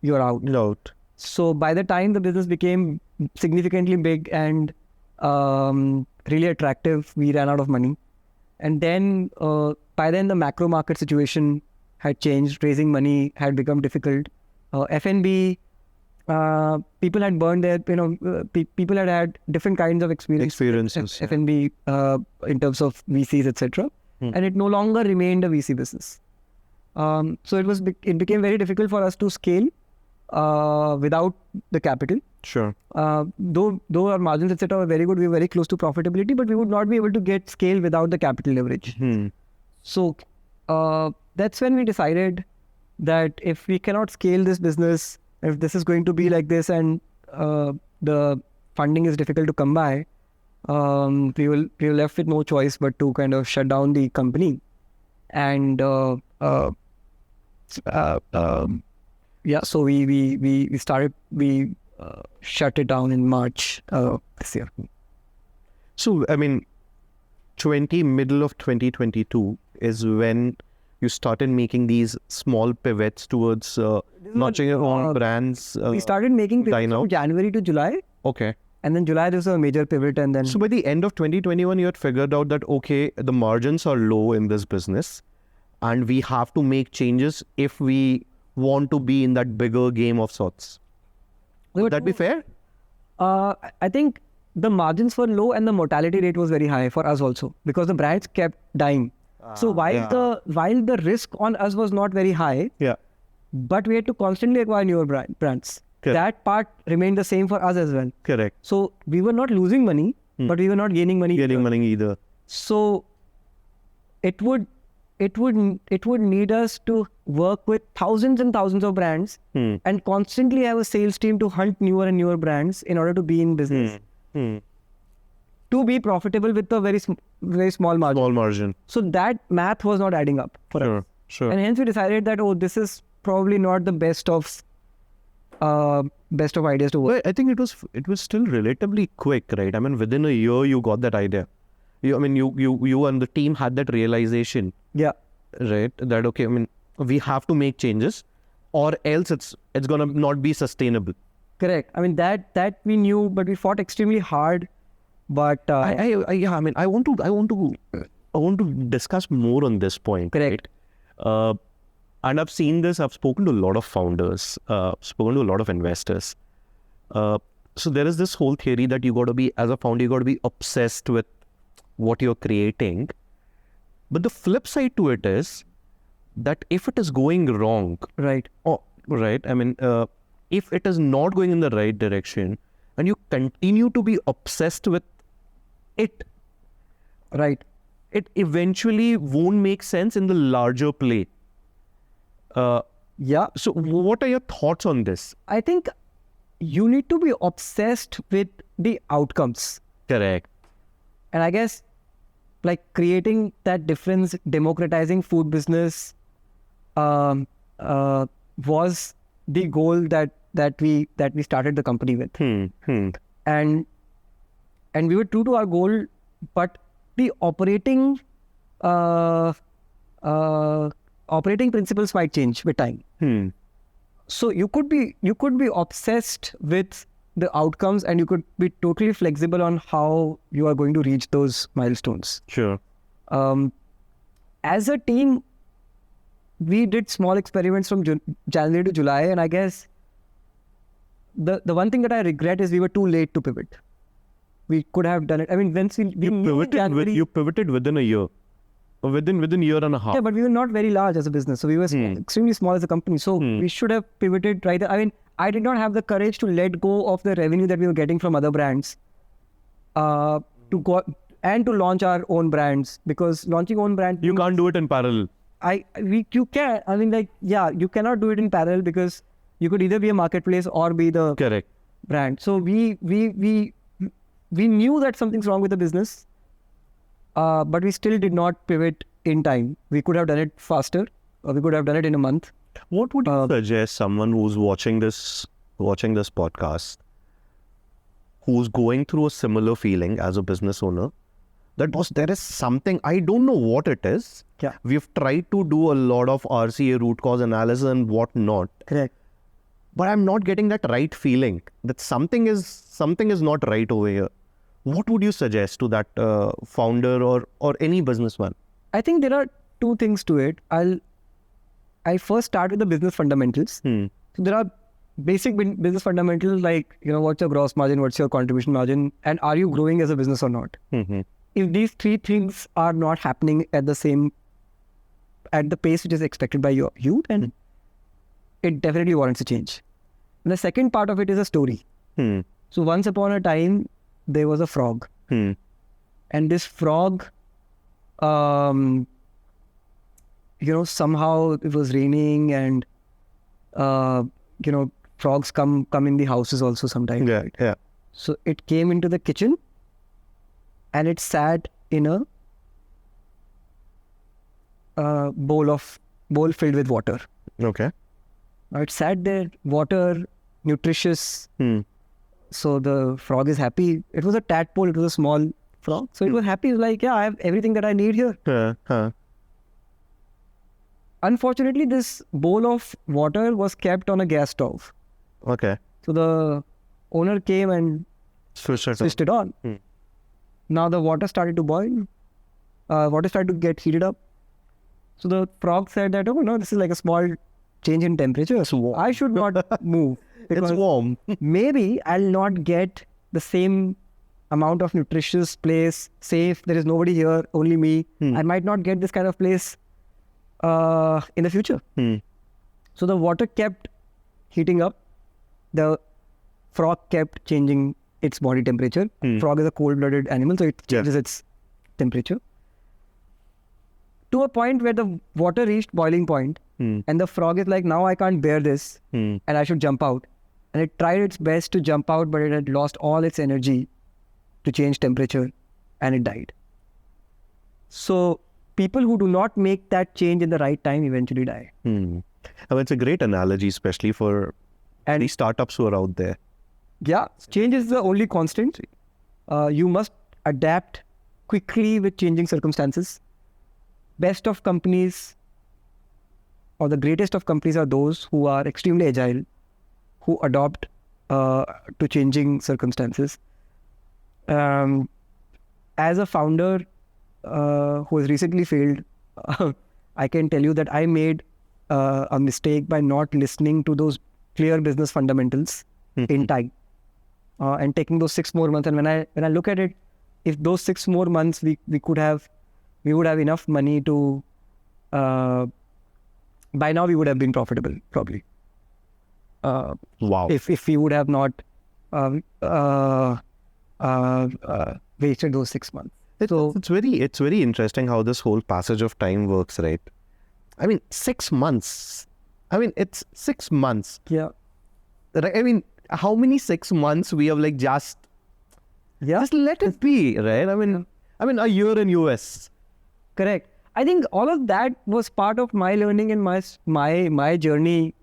you're out. Out. So by the time the business became significantly big and really attractive, we ran out of money. And then by then the macro market situation had changed. Raising money had become difficult. F&B, people had burned their, people had different kinds of experiences. F&B in terms of VCs, etc. And it no longer remained a VC business. So it became very difficult for us to scale without the capital. Sure. Though our margins, etc., were very good, we were very close to profitability, but we would not be able to get scale without the capital leverage. So that's when we decided that if we cannot scale this business, if this is going to be like this and the funding is difficult to come by, we were left with no choice but to kind of shut down the company. And so we shut it down in March this year. So, I mean, middle of 2022 is when you started making these small pivots towards notching your own brands. We started making pivots from January to July. Okay. And then July, there was a major pivot. And then... So by the end of 2021, you had figured out that, okay, the margins are low in this business and we have to make changes if we want to be in that bigger game of sorts. Would that be fair? I think the margins were low and the mortality rate was very high for us also because the brands kept dying. So while the risk on us was not very high, but we had to constantly acquire newer brands. Correct. That part remained the same for us as well. Correct. So we were not losing money, but we were not gaining money. Either. So it would need us to work with thousands and thousands of brands and constantly have a sales team to hunt newer and newer brands in order to be in business. To be profitable with a very small margin. Small margin. So that math was not adding up for us. Sure. And hence we decided that, this is probably not the best of ideas to work. Well, I think it was still relatively quick, right? I mean, within a year you got that idea. You and the team had that realization. Yeah. Right. That okay. I mean, we have to make changes, or else it's gonna not be sustainable. Correct. I mean that we knew, but we fought extremely hard. But I want to discuss more on this point. Correct. Right? And I've seen this. I've spoken to a lot of founders. Spoken to a lot of investors. So there is this whole theory that as a founder, you got to be obsessed with what you're creating. But the flip side to it is that if it is going wrong, right. I mean, if it is not going in the right direction, and you continue to be obsessed with it, right, it eventually won't make sense in the larger play. So what are your thoughts on this? I think you need to be obsessed with the outcomes. Correct. And I guess like creating that difference, democratizing food business was the goal that we started the company with. And we were true to our goal, but the operating principles might change with time. So you could be obsessed with the outcomes, and you could be totally flexible on how you are going to reach those milestones. Sure. As a team, we did small experiments from January to July, and I guess the one thing that I regret is we were too late to pivot. We could have done it. I mean, once you pivoted within a year. Within a year and a half. Yeah, but we were not very large as a business. So we were extremely small as a company. So we should have pivoted right there. I mean, I did not have the courage to let go of the revenue that we were getting from other brands to go and to launch our own brands, because launching own brands... You can't do it in parallel. You can. I mean, you cannot do it in parallel because you could either be a marketplace or be the correct brand. So we knew that something's wrong with the business. but we still did not pivot in time. We could have done it faster, or we could have done it in a month. What would you suggest someone who's watching this podcast, who's going through a similar feeling as a business owner, that there is something, I don't know what it is. Yeah. We've tried to do a lot of RCA, root cause analysis and whatnot. Correct. But I'm not getting that right feeling that something is not right over here. What would you suggest to that founder or any businessman? I think there are two things to it. I'll first start with the business fundamentals. So there are basic business fundamentals like, what's your gross margin, what's your contribution margin, and are you growing as a business or not? If these three things are not happening at the pace which is expected by you, then it definitely warrants a change. And the second part of it is a story. So once upon a time, there was a frog. And this frog, somehow it was raining and, frogs come in the houses also sometimes. Yeah, right? yeah. So it came into the kitchen and it sat in a bowl filled with water. Okay. Now it sat there, water, nutritious. So the frog is happy. It was a tadpole, it was a small frog. So it was happy. It was like, yeah, I have everything that I need here. Unfortunately, this bowl of water was kept on a gas stove. Okay. So the owner came and switched it on. Now the water started to boil. Water started to get heated up. So the frog said that, oh no, this is like a small change in temperature. So I should not move. It's warm. Maybe I'll not get the same amount of nutritious place, safe. There is nobody here, only me. I might not get this kind of place in the future. So the water kept heating up. The frog kept changing its body temperature. Frog is a cold-blooded animal, so it changes its temperature. To a point where the water reached boiling point, and the frog is like, now I can't bear this, and I should jump out. And it tried its best to jump out, but it had lost all its energy to change temperature, and it died. So people who do not make that change in the right time eventually die. I mean, it's a great analogy, especially for any startups who are out there. Yeah, change is the only constant. You must adapt quickly with changing circumstances. Best of companies or the greatest of companies are those who are extremely agile, who adopt to changing circumstances. As a founder who has recently failed, I can tell you that I made a mistake by not listening to those clear business fundamentals in time, and taking those 6 more months. And when I look at it, if those 6 more months we would have enough money to, by now we would have been profitable probably. Wow. If we would have not wasted those 6 months. It's very interesting how this whole passage of time works, right? I mean, 6 months. I mean, it's 6 months. Yeah. Right? I mean, how many 6 months we have just let it be, right? I mean, a year in US. Correct. I think all of that was part of my learning and my journey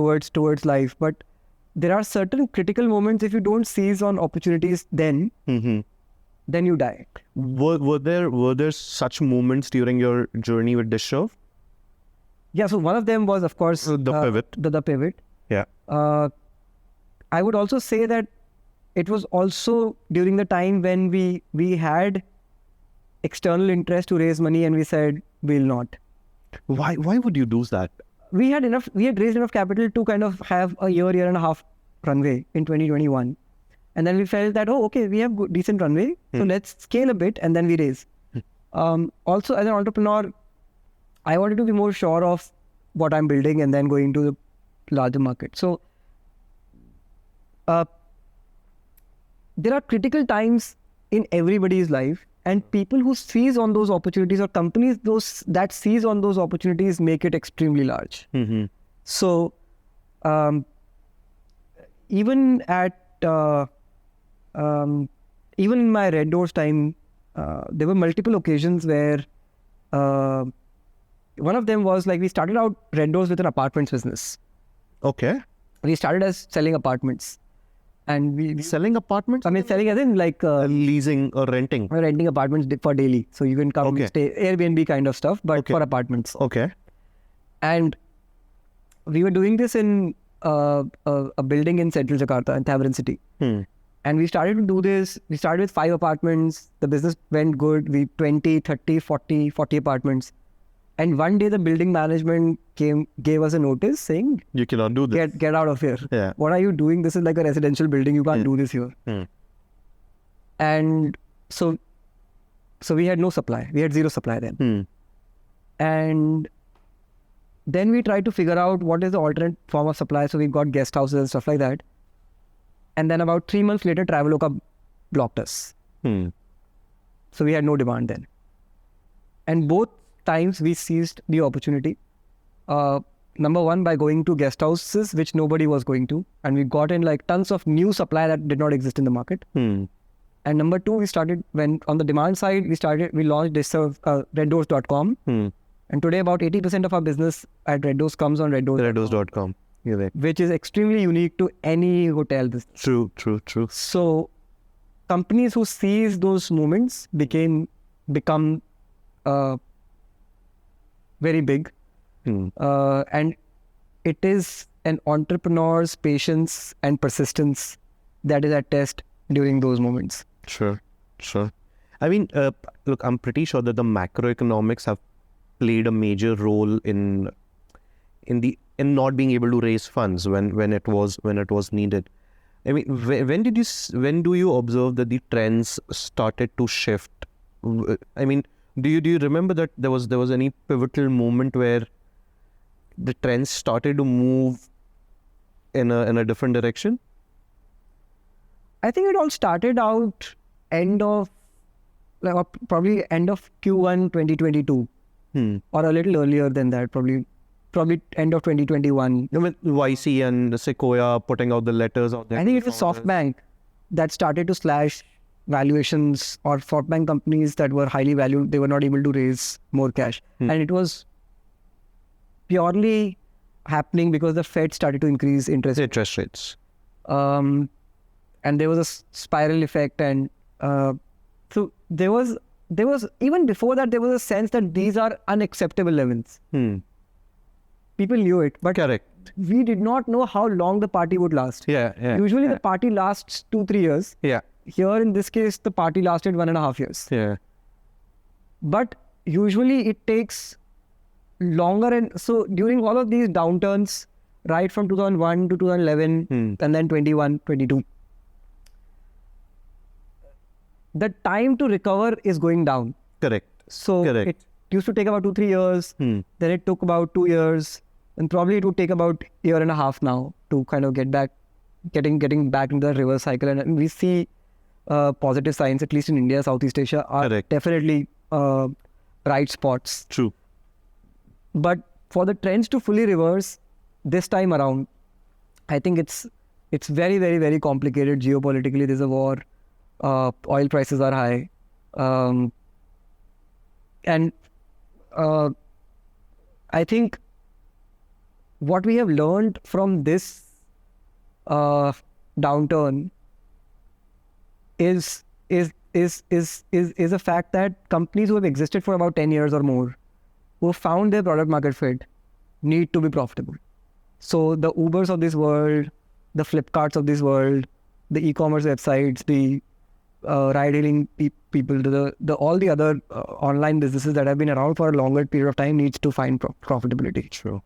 towards life. But there are certain critical moments. If you don't seize on opportunities, then you die. Were there such moments during your journey with Dishserve? Yeah. So one of them was, of course, the pivot. The pivot. Yeah. I would also say that it was also during the time when we had external interest to raise money, and we said we'll not. Why would you do that? We had raised enough capital to kind of have a year and a half runway in 2021. And then we felt that, okay, we have decent runway, so let's scale a bit and then we raise. Also, as an entrepreneur, I wanted to be more sure of what I'm building and then going to the larger market. So there are critical times in everybody's life, and people who seize on those opportunities, or companies that seize on those opportunities, make it extremely large. So even at even in my Reddoorz time, there were multiple occasions where one of them was like we started out Reddoorz with an apartments business. Okay. We started as selling apartments, and we Selling apartments? I mean selling as in like Leasing or renting? renting apartments for daily, so you can come Okay. stay, Airbnb kind of stuff, but Okay. for apartments. Okay. And we were doing this in a building in central Jakarta, in Tamarin City. And we started to do this. We started with 5 apartments. The business went good. We 20, 30, 40 apartments. And one day the building management gave us a notice saying, You cannot do this. get out of here. Yeah. What are you doing? This is like a residential building. You can't do this here. And so we had no supply. We had zero supply then. And then we tried to figure out what is the alternate form of supply. So we got guest houses and stuff like that. And then about 3 months later, Traveloka blocked us. So we had no demand then. And both times we seized the opportunity. Number one, by going to guest houses, which nobody was going to. And we got in like tons of new supply that did not exist in the market. And number two, when on the demand side, we launched Dishserve, Reddoorz.com. And today about 80% of our business at Reddoorz comes on Reddoorz.com. You're right. Which is extremely unique to any hotel business. True. So companies who seize those moments become very big. And it is an entrepreneur's patience and persistence that is at test during those moments. Sure. I mean, look, I'm pretty sure that the macroeconomics have played a major role in not being able to raise funds when it was needed. I mean, when do you observe that the trends started to shift? I mean, do you remember that there was any pivotal moment where the trends started to move in a different direction? I think it all started out probably end of Q1 2022 or a little earlier than that, probably end of 2021. I mean, YC and Sequoia putting out the letters out there. I think it was SoftBank that started to slash valuations, or SoftBank companies that were highly valued, they were not able to raise more cash. And it was purely happening because the Fed started to increase interest rates. And there was a spiral effect, and so there was even before that there was a sense that these are unacceptable levels. People knew it, but Correct. we did not know how long the party would last. Usually the party lasts 2-3 years. Here in this case, the party lasted 1.5 years. But usually it takes longer, and so during all of these downturns, right from 2001 to 2011 and then 21, 22, the time to recover is going down. Correct. So it used to take about 2-3 years. Then it took about 2 years, and probably it would take about 1.5 years now to kind of getting back into the reverse cycle. And we see positive signs, at least in India, Southeast Asia, are definitely bright spots. True. But for the trends to fully reverse this time around, I think it's very, very, very complicated geopolitically. There's a war. Oil prices are high. And I think what we have learned from this downturn is a fact that companies who have existed for about 10 years or more, who have found their product market fit, need to be profitable. So the Ubers of this world, the Flipkarts of this world, the e-commerce websites, the ride-hailing people, all the other online businesses that have been around for a longer period of time needs to find profitability. True.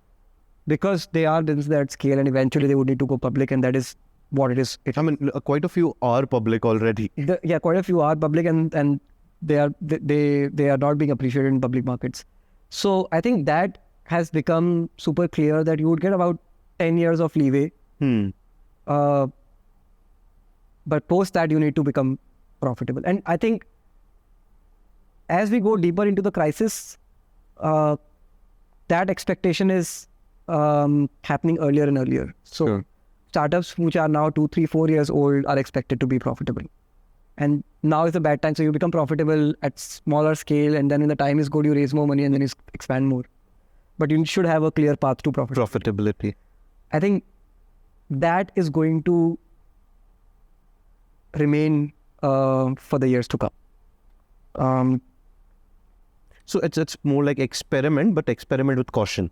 Because they are businesses at scale, and eventually they would need to go public, and that is what it is. I mean, quite a few are public already. Quite a few are public, and they are not being appreciated in public markets. So I think that has become super clear that you would get about 10 years of leeway. But post that, you need to become profitable. And I think as we go deeper into the crisis, that expectation is happening earlier and earlier. So startups which are now 2, 3, 4 years old are expected to be profitable. and now is a bad time. So you become profitable at smaller scale, and then when the time is good, you raise more money and then you expand more. But you should have a clear path to profitability. I think that is going to remain for the years to come. So it's more like experiment, but experiment with caution.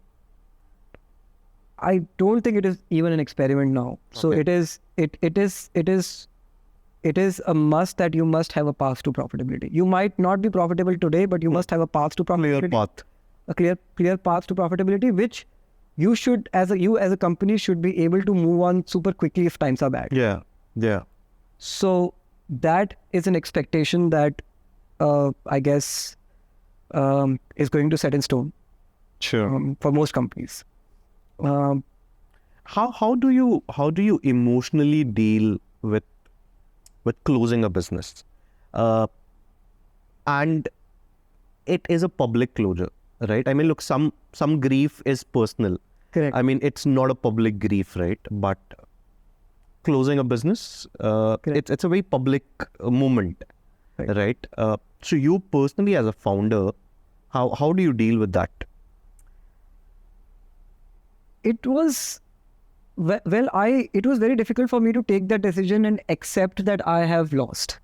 I don't think it is even an experiment now. So it is a must that you must have a path to profitability. You might not be profitable today, but you must have a path to profitability. Clear path. A clear path to profitability, which you should, as a company, should be able to move on super quickly if times are bad. Yeah. So that is an expectation that I guess is going to set in stone. Sure. For most companies. How do you emotionally deal with closing a business? And it is a public closure, right? I mean, look, some grief is personal. Correct. I mean, it's not a public grief, right? But closing a business, it's a very public moment, right? So you personally as a founder, how do you deal with that? It was it was very difficult for me to take that decision and accept that I have lost.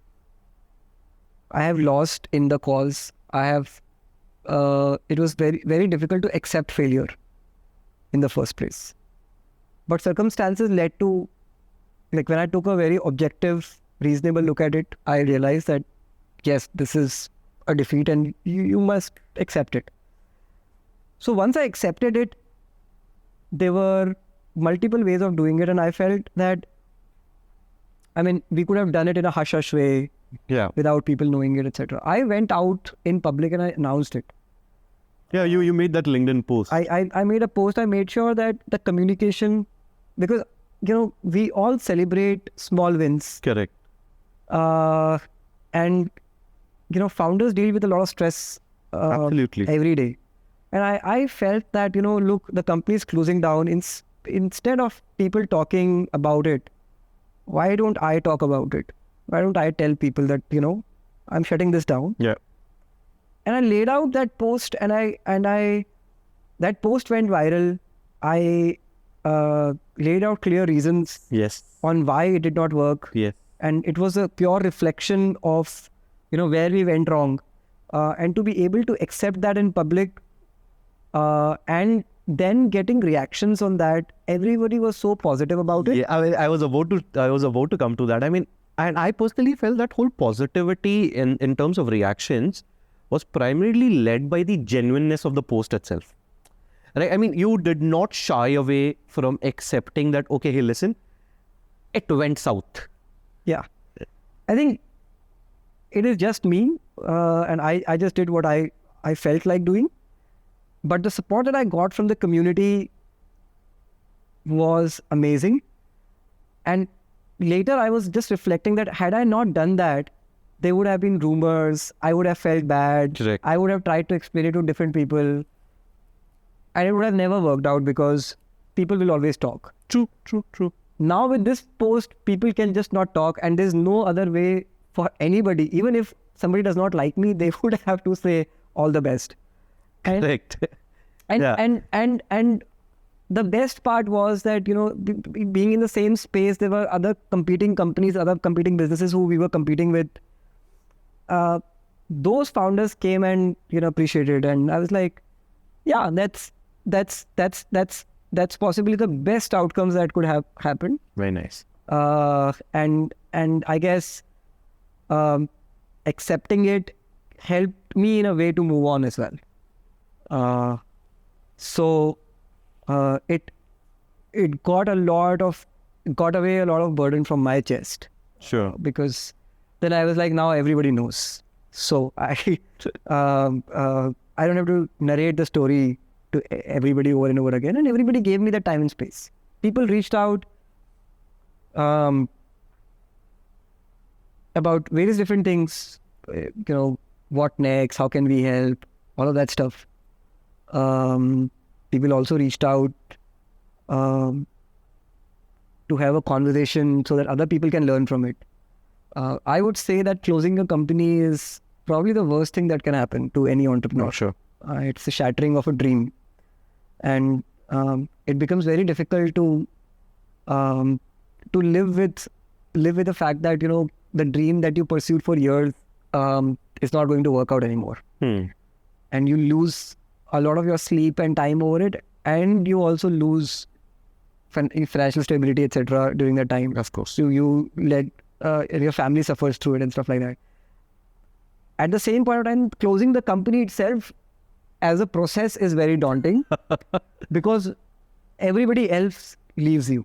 I have lost in the cause. It was very, very difficult to accept failure in the first place. But circumstances led to, like when I took a very objective, reasonable look at it, I realized that yes, this is a defeat and you must accept it. So once I accepted it, there were multiple ways of doing it, and I felt that, I mean, we could have done it in a hush-hush way, without people knowing it, etc. I went out in public and I announced it. Yeah, you made that LinkedIn post. I made a post. I made sure that the communication, because we all celebrate small wins. Correct. And founders deal with a lot of stress. Absolutely. Every day. And I felt that, look, the company is closing down. Instead of people talking about it, why don't I talk about it? Why don't I tell people that, I'm shutting this down? Yeah. And I laid out that post, and that post went viral. I laid out clear reasons on why it did not work. Yes. And it was a pure reflection of, where we went wrong. And to be able to accept that in public, and then getting reactions on that, everybody was so positive about it. Yeah, I was about to come to that. I mean, and I personally felt that whole positivity in terms of reactions was primarily led by the genuineness of the post itself. Right? I mean, you did not shy away from accepting that, okay, hey, listen, it went south. Yeah. I think it is just me, and I just did what I felt like doing. But the support that I got from the community was amazing. And later I was just reflecting that had I not done that, there would have been rumors, I would have felt bad. Correct. I would have tried to explain it to different people. And it would have never worked out because people will always talk. True. Now with this post, people can just not talk, and there's no other way for anybody. Even if somebody does not like me, they would have to say all the best. Correct. And the best part was that, being in the same space, there were other competing companies, other competing businesses who we were competing with. Those founders came and, appreciated. And I was like, yeah, that's possibly the best outcomes that could have happened. Very nice. And I guess accepting it helped me in a way to move on as well. So it got away a lot of burden from my chest. Sure. Because then I was like, now everybody knows. So I don't have to narrate the story to everybody over and over again. And everybody gave me the time and space. People reached out about various different things. What next? How can we help? All of that stuff. People also reached out to have a conversation so that other people can learn from it. I would say that closing a company is probably the worst thing that can happen to any entrepreneur. Sure. It's a shattering of a dream, and it becomes very difficult to live with the fact that the dream that you pursued for years is not going to work out anymore, and you lose a lot of your sleep and time over it, and you also lose financial stability, etc. during that time. Of course. You let your family suffers through it and stuff like that. At the same point of time, closing the company itself as a process is very daunting because everybody else leaves you.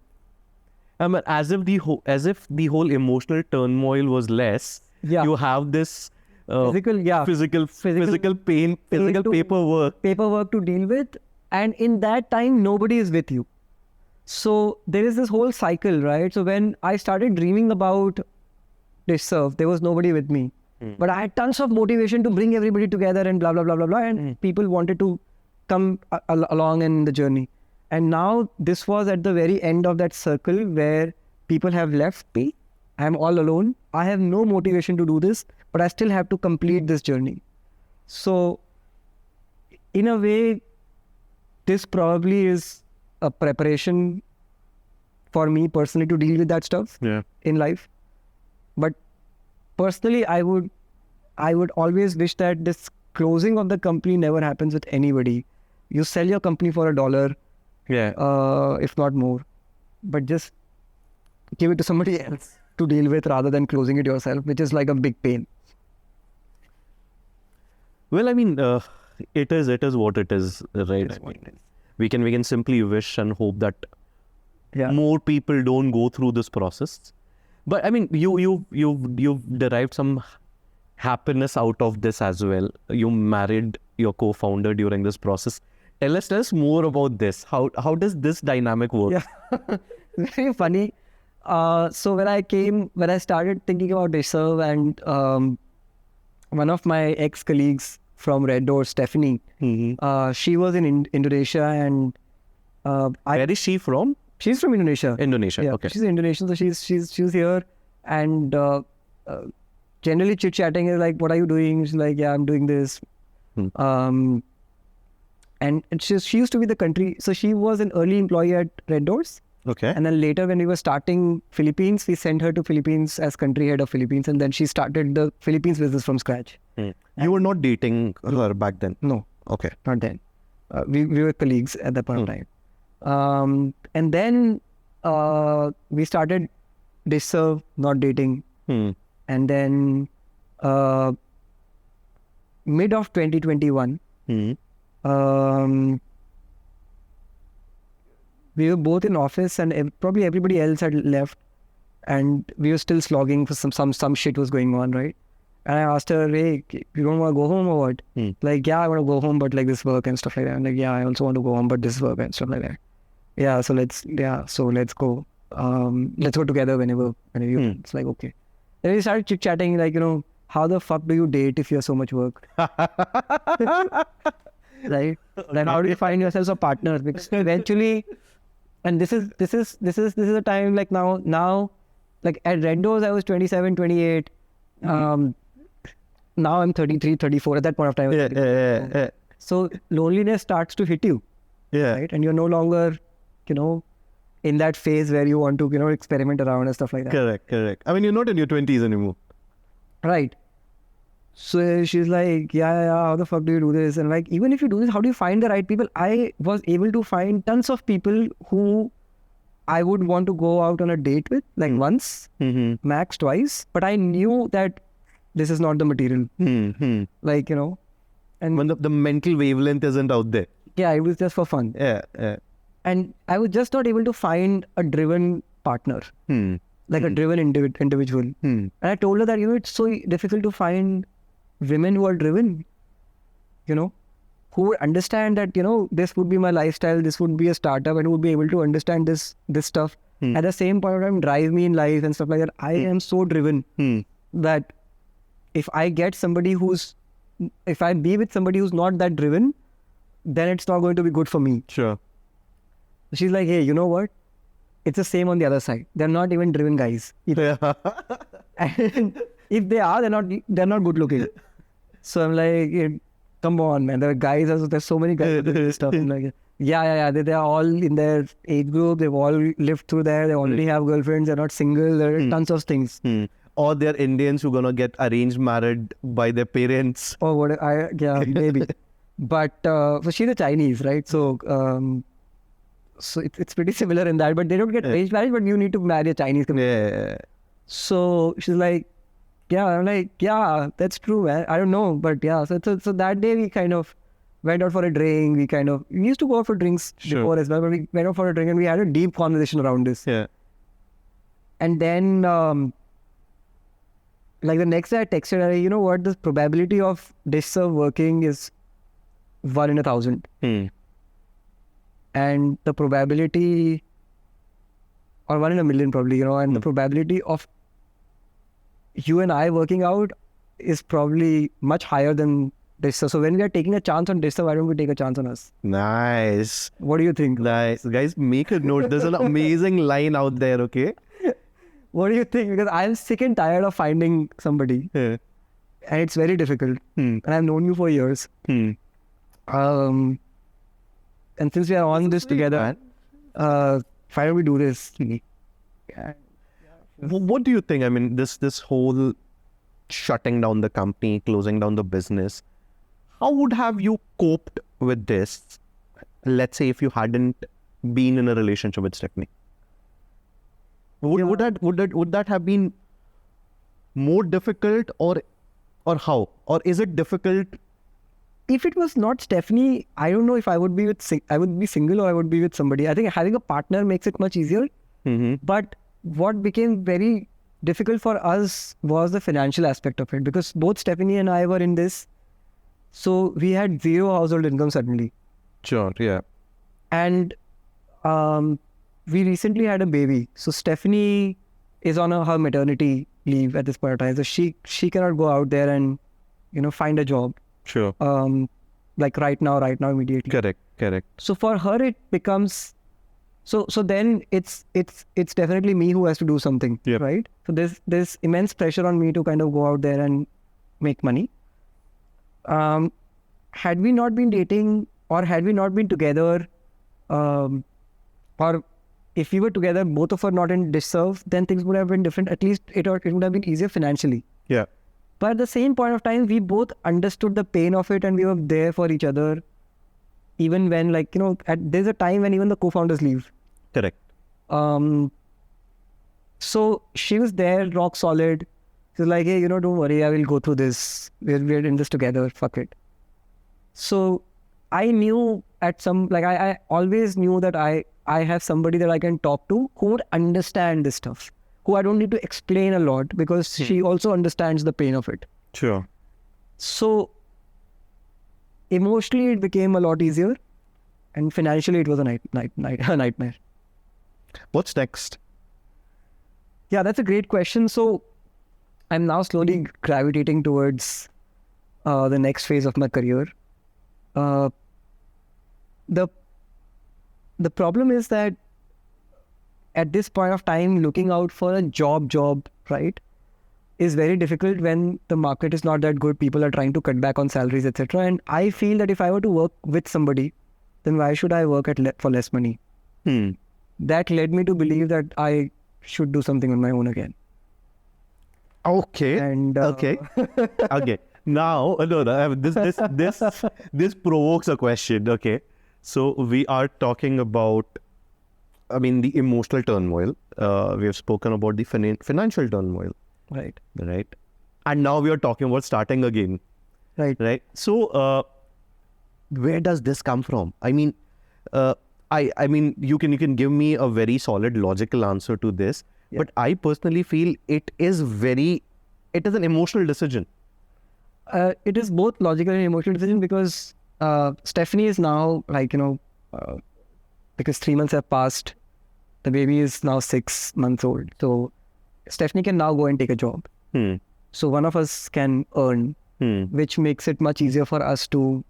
As if the whole emotional turmoil was less. Yeah. You have this Physical pain, physical paperwork to deal with, and in that time nobody is with you. So there is this whole cycle, right? So when I started dreaming about Dishserve, there was nobody with me. But I had tons of motivation to bring everybody together and blah, blah, blah, blah, blah. And people wanted to come along in the journey. And now this was at the very end of that circle where people have left me. I'm all alone. I have no motivation to do this, but I still have to complete this journey. So in a way, this probably is a preparation for me personally to deal with that stuff in life. But personally, I would always wish that this closing of the company never happens with anybody. You sell your company for $1, if not more, but just give it to somebody else to deal with rather than closing it yourself, which is like a big pain. Well, I mean, it is what it is, right? We can simply wish and hope that more people don't go through this process. But I mean, you've derived some happiness out of this as well. You married your co-founder during this process. Tell us more about this. How does this dynamic work? Yeah, very funny. So when I started thinking about Dishserve, and one of my ex-colleagues from Reddoorz, Stephanie, she was in Indonesia, and where is she from? She's from Indonesia. Yeah, okay. She's Indonesian, so she's here, and generally chit-chatting is like, what are you doing? She's like, yeah, I'm doing this. And she used to be the country, so she was an early employee at Reddoorz. Okay. And then later when we were starting Philippines, we sent her to Philippines as country head of Philippines, and then she started the Philippines business from scratch. You were not dating her back then? No. Okay. Not then. We were colleagues at that point of time. And then we started Dishserve, not dating. And then mid of 2021, we were both in office, and probably everybody else had left, and we were still slogging for some shit was going on, right? And I asked her, hey, you don't want to go home or what? Like, yeah, I want to go home, but like this work and stuff like that. I'm like, yeah, I also want to go home, but this work and stuff like that. Yeah, so let's go. Let's go together whenever you. It's like, okay. Then we started chit-chatting, like, how the fuck do you date if you have so much work? Right? Then how do you find yourself a partner? Because eventually, and this is a time like now, like at Reddoorz I was 27, 28. Now I'm 33, 34 at that point of time. Yeah. So loneliness starts to hit you. Yeah. Right? And you're no longer, in that phase where you want to, experiment around and stuff like that. Correct. I mean, you're not in your 20s anymore. Right. So she's like, yeah, how the fuck do you do this? And like, even if you do this, how do you find the right people? I was able to find tons of people who I would want to go out on a date with, like once, max twice. But I knew that this is not the material. Like, and when the mental wavelength isn't out there. Yeah, it was just for fun. Yeah. And I was just not able to find a driven partner, like a driven individual. And I told her that, it's so difficult to find women who are driven, who would understand that, this would be my lifestyle, this would be a startup, and who would be able to understand this stuff. At the same point of time, drive me in life and stuff like that. I am so driven that if I be with somebody who's not that driven, then it's not going to be good for me. Sure. She's like, hey, you know what? it's the same on the other side. They're not even driven guys. And if they are, they're not good looking. So I'm like, come on, man. There are guys. There's so many guys doing this stuff. I'm like, yeah. They're all in their age group. They've all lived through there. They already have girlfriends. They're not single. There are tons of things. Or they're Indians who are gonna get arranged married by their parents. Or what? Maybe. But so she's a Chinese, right? So so it's pretty similar in that. But they don't get arranged marriage. But you need to marry a Chinese community. Yeah. So she's like, yeah. I'm like, yeah, that's true, man. I don't know, but yeah. So that day we kind of went out for a drink. We used to go out for drinks before as well, but we went out for a drink and we had a deep conversation around this. Yeah. And then, like the next day I texted her, you know what? The probability of Dishserve working is 1 in 1,000. And the probability, or 1 in a million probably, and the probability of you and I working out is probably much higher than Dishserve. So when we are taking a chance on Dishserve, why don't we take a chance on us? Nice. What do you think? Nice. Guys, make a note. There's an amazing line out there, okay? What do you think? Because I'm sick and tired of finding somebody. Yeah. And it's very difficult. And I've known you for years. And since we are on this together, why don't we do this? What do you think? I mean, this whole shutting down the company, closing down the business, how would have you coped with this? Let's say if you hadn't been in a relationship with Stephanie, would that have been more difficult, or how? Or is it difficult? If it was not Stephanie, I don't know if I would be single or I would be with somebody. I think having a partner makes it much easier. But what became very difficult for us was the financial aspect of it, because both Stephanie and I were in this. So we had zero household income suddenly. Sure, yeah. And we recently had a baby. So Stephanie is on her maternity leave at this point of time. So she cannot go out there and, find a job. Sure. Like right now, immediately. Correct. So for her, it becomes... So then it's definitely me who has to do something, right? So there's immense pressure on me to kind of go out there and make money. Had we not been dating, or had we not been together, or if we were together, both of us not in Dishserve, then things would have been different. At least it would have been easier financially. Yeah. But at the same point of time, we both understood the pain of it and we were there for each other. Even when, there's a time when even the co-founders leave. Correct. So she was there, rock solid. She was like, hey, don't worry, I will go through this. We're in this together, fuck it. So I knew I always knew that I have somebody that I can talk to who would understand this stuff, who I don't need to explain a lot, because she also understands the pain of it. Sure. So emotionally it became a lot easier, and financially it was a nightmare. What's next? Yeah, that's a great question. So I'm now slowly gravitating towards the next phase of my career. The problem is that at this point of time, looking out for a job, right, is very difficult when the market is not that good. People are trying to cut back on salaries, etc. And I feel that if I were to work with somebody, then why should I work for less money? That led me to believe that I should do something on my own again. Okay. And okay. Now, this provokes a question. Okay. So we are talking about, the emotional turmoil. We have spoken about the financial turmoil. Right. And now we are talking about starting again. Right. So where does this come from? You can give me a very solid logical answer to this, but I personally feel it is an emotional decision. It is both logical and emotional decision, because Stephanie is now because 3 months have passed, the baby is now 6 months old. So Stephanie can now go and take a job. So one of us can earn, which makes it much easier for us to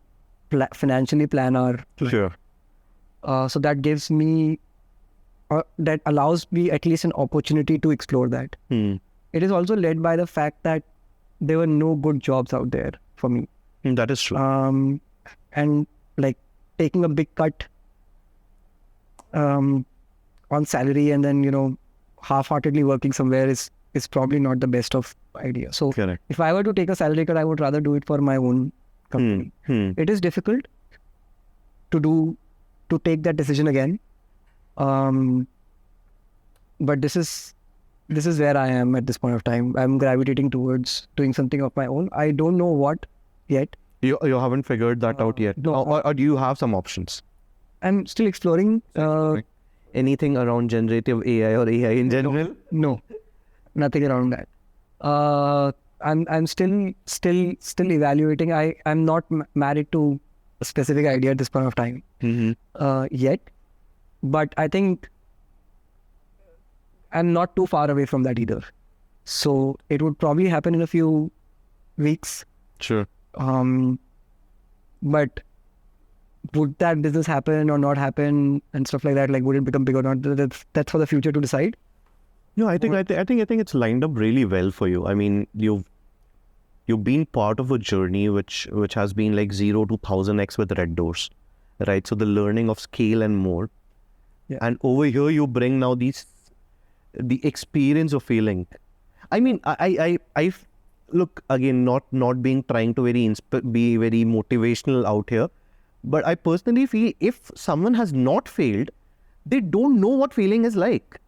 financially plan our life. Sure. So that gives me that allows me at least an opportunity to explore that. It is also led by the fact that there were no good jobs out there for me. That is true. And like taking a big cut on salary and then, half-heartedly working somewhere is probably not the best of idea. So Correct. if I were to take a salary cut, I would rather do it for my own company. It is difficult to take that decision again. But this is where I am at this point of time. I'm gravitating towards doing something of my own. I don't know what yet. You haven't figured that out yet? No. Or do you have some options? I'm still exploring. Anything around generative AI or AI in general? No, nothing around that. I'm still evaluating. I'm not married to a specific idea at this point of time yet. But I think I'm not too far away from that either. So it would probably happen in a few weeks. Sure. But would that business happen or not happen and stuff like that? Like, would it become big or not? That's for the future to decide. No, I think it's lined up really well for you. I mean, you've been part of a journey which has been like 0 to 1000x with Reddoorz, right? So the learning of scale and more. Yeah. And over here you bring now the experience of failing. I mean, I look again, not being trying to be very motivational out here, but I personally feel if someone has not failed, they don't know what failing is like.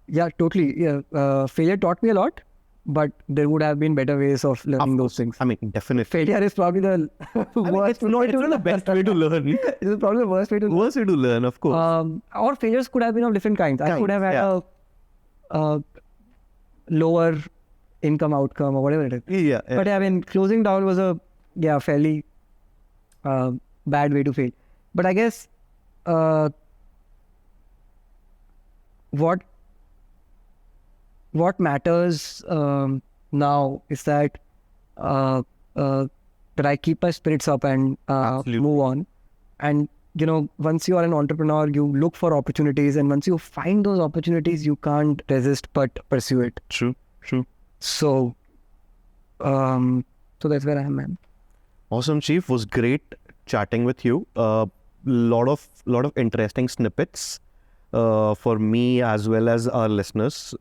Yeah, totally. Yeah, failure taught me a lot, but there would have been better ways of learning those things. I mean, definitely. Failure is probably the worst. It's not the best way to learn. It's probably the worst way to learn. Worst way to learn, of course. Or failures could have been of different kinds. I could have had a lower income outcome or whatever it is. Yeah. But I mean, closing down was a fairly bad way to fail. But I guess what matters now is that I keep my spirits up and move on. And once you are an entrepreneur, you look for opportunities, and once you find those opportunities, you can't resist but pursue it. True. So that's where I am, man. Awesome, Chief. Was great chatting with you. Lot of interesting snippets for me as well as our listeners.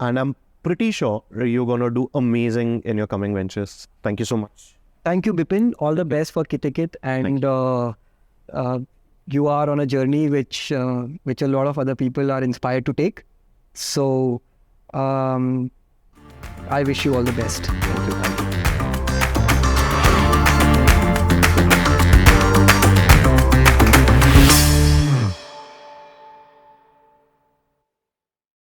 And I'm pretty sure you're gonna do amazing in your coming ventures. Thank you so much. Thank you, Bipin. All the best for Ketitik, and you are on a journey which a lot of other people are inspired to take. So I wish you all the best. Thank you.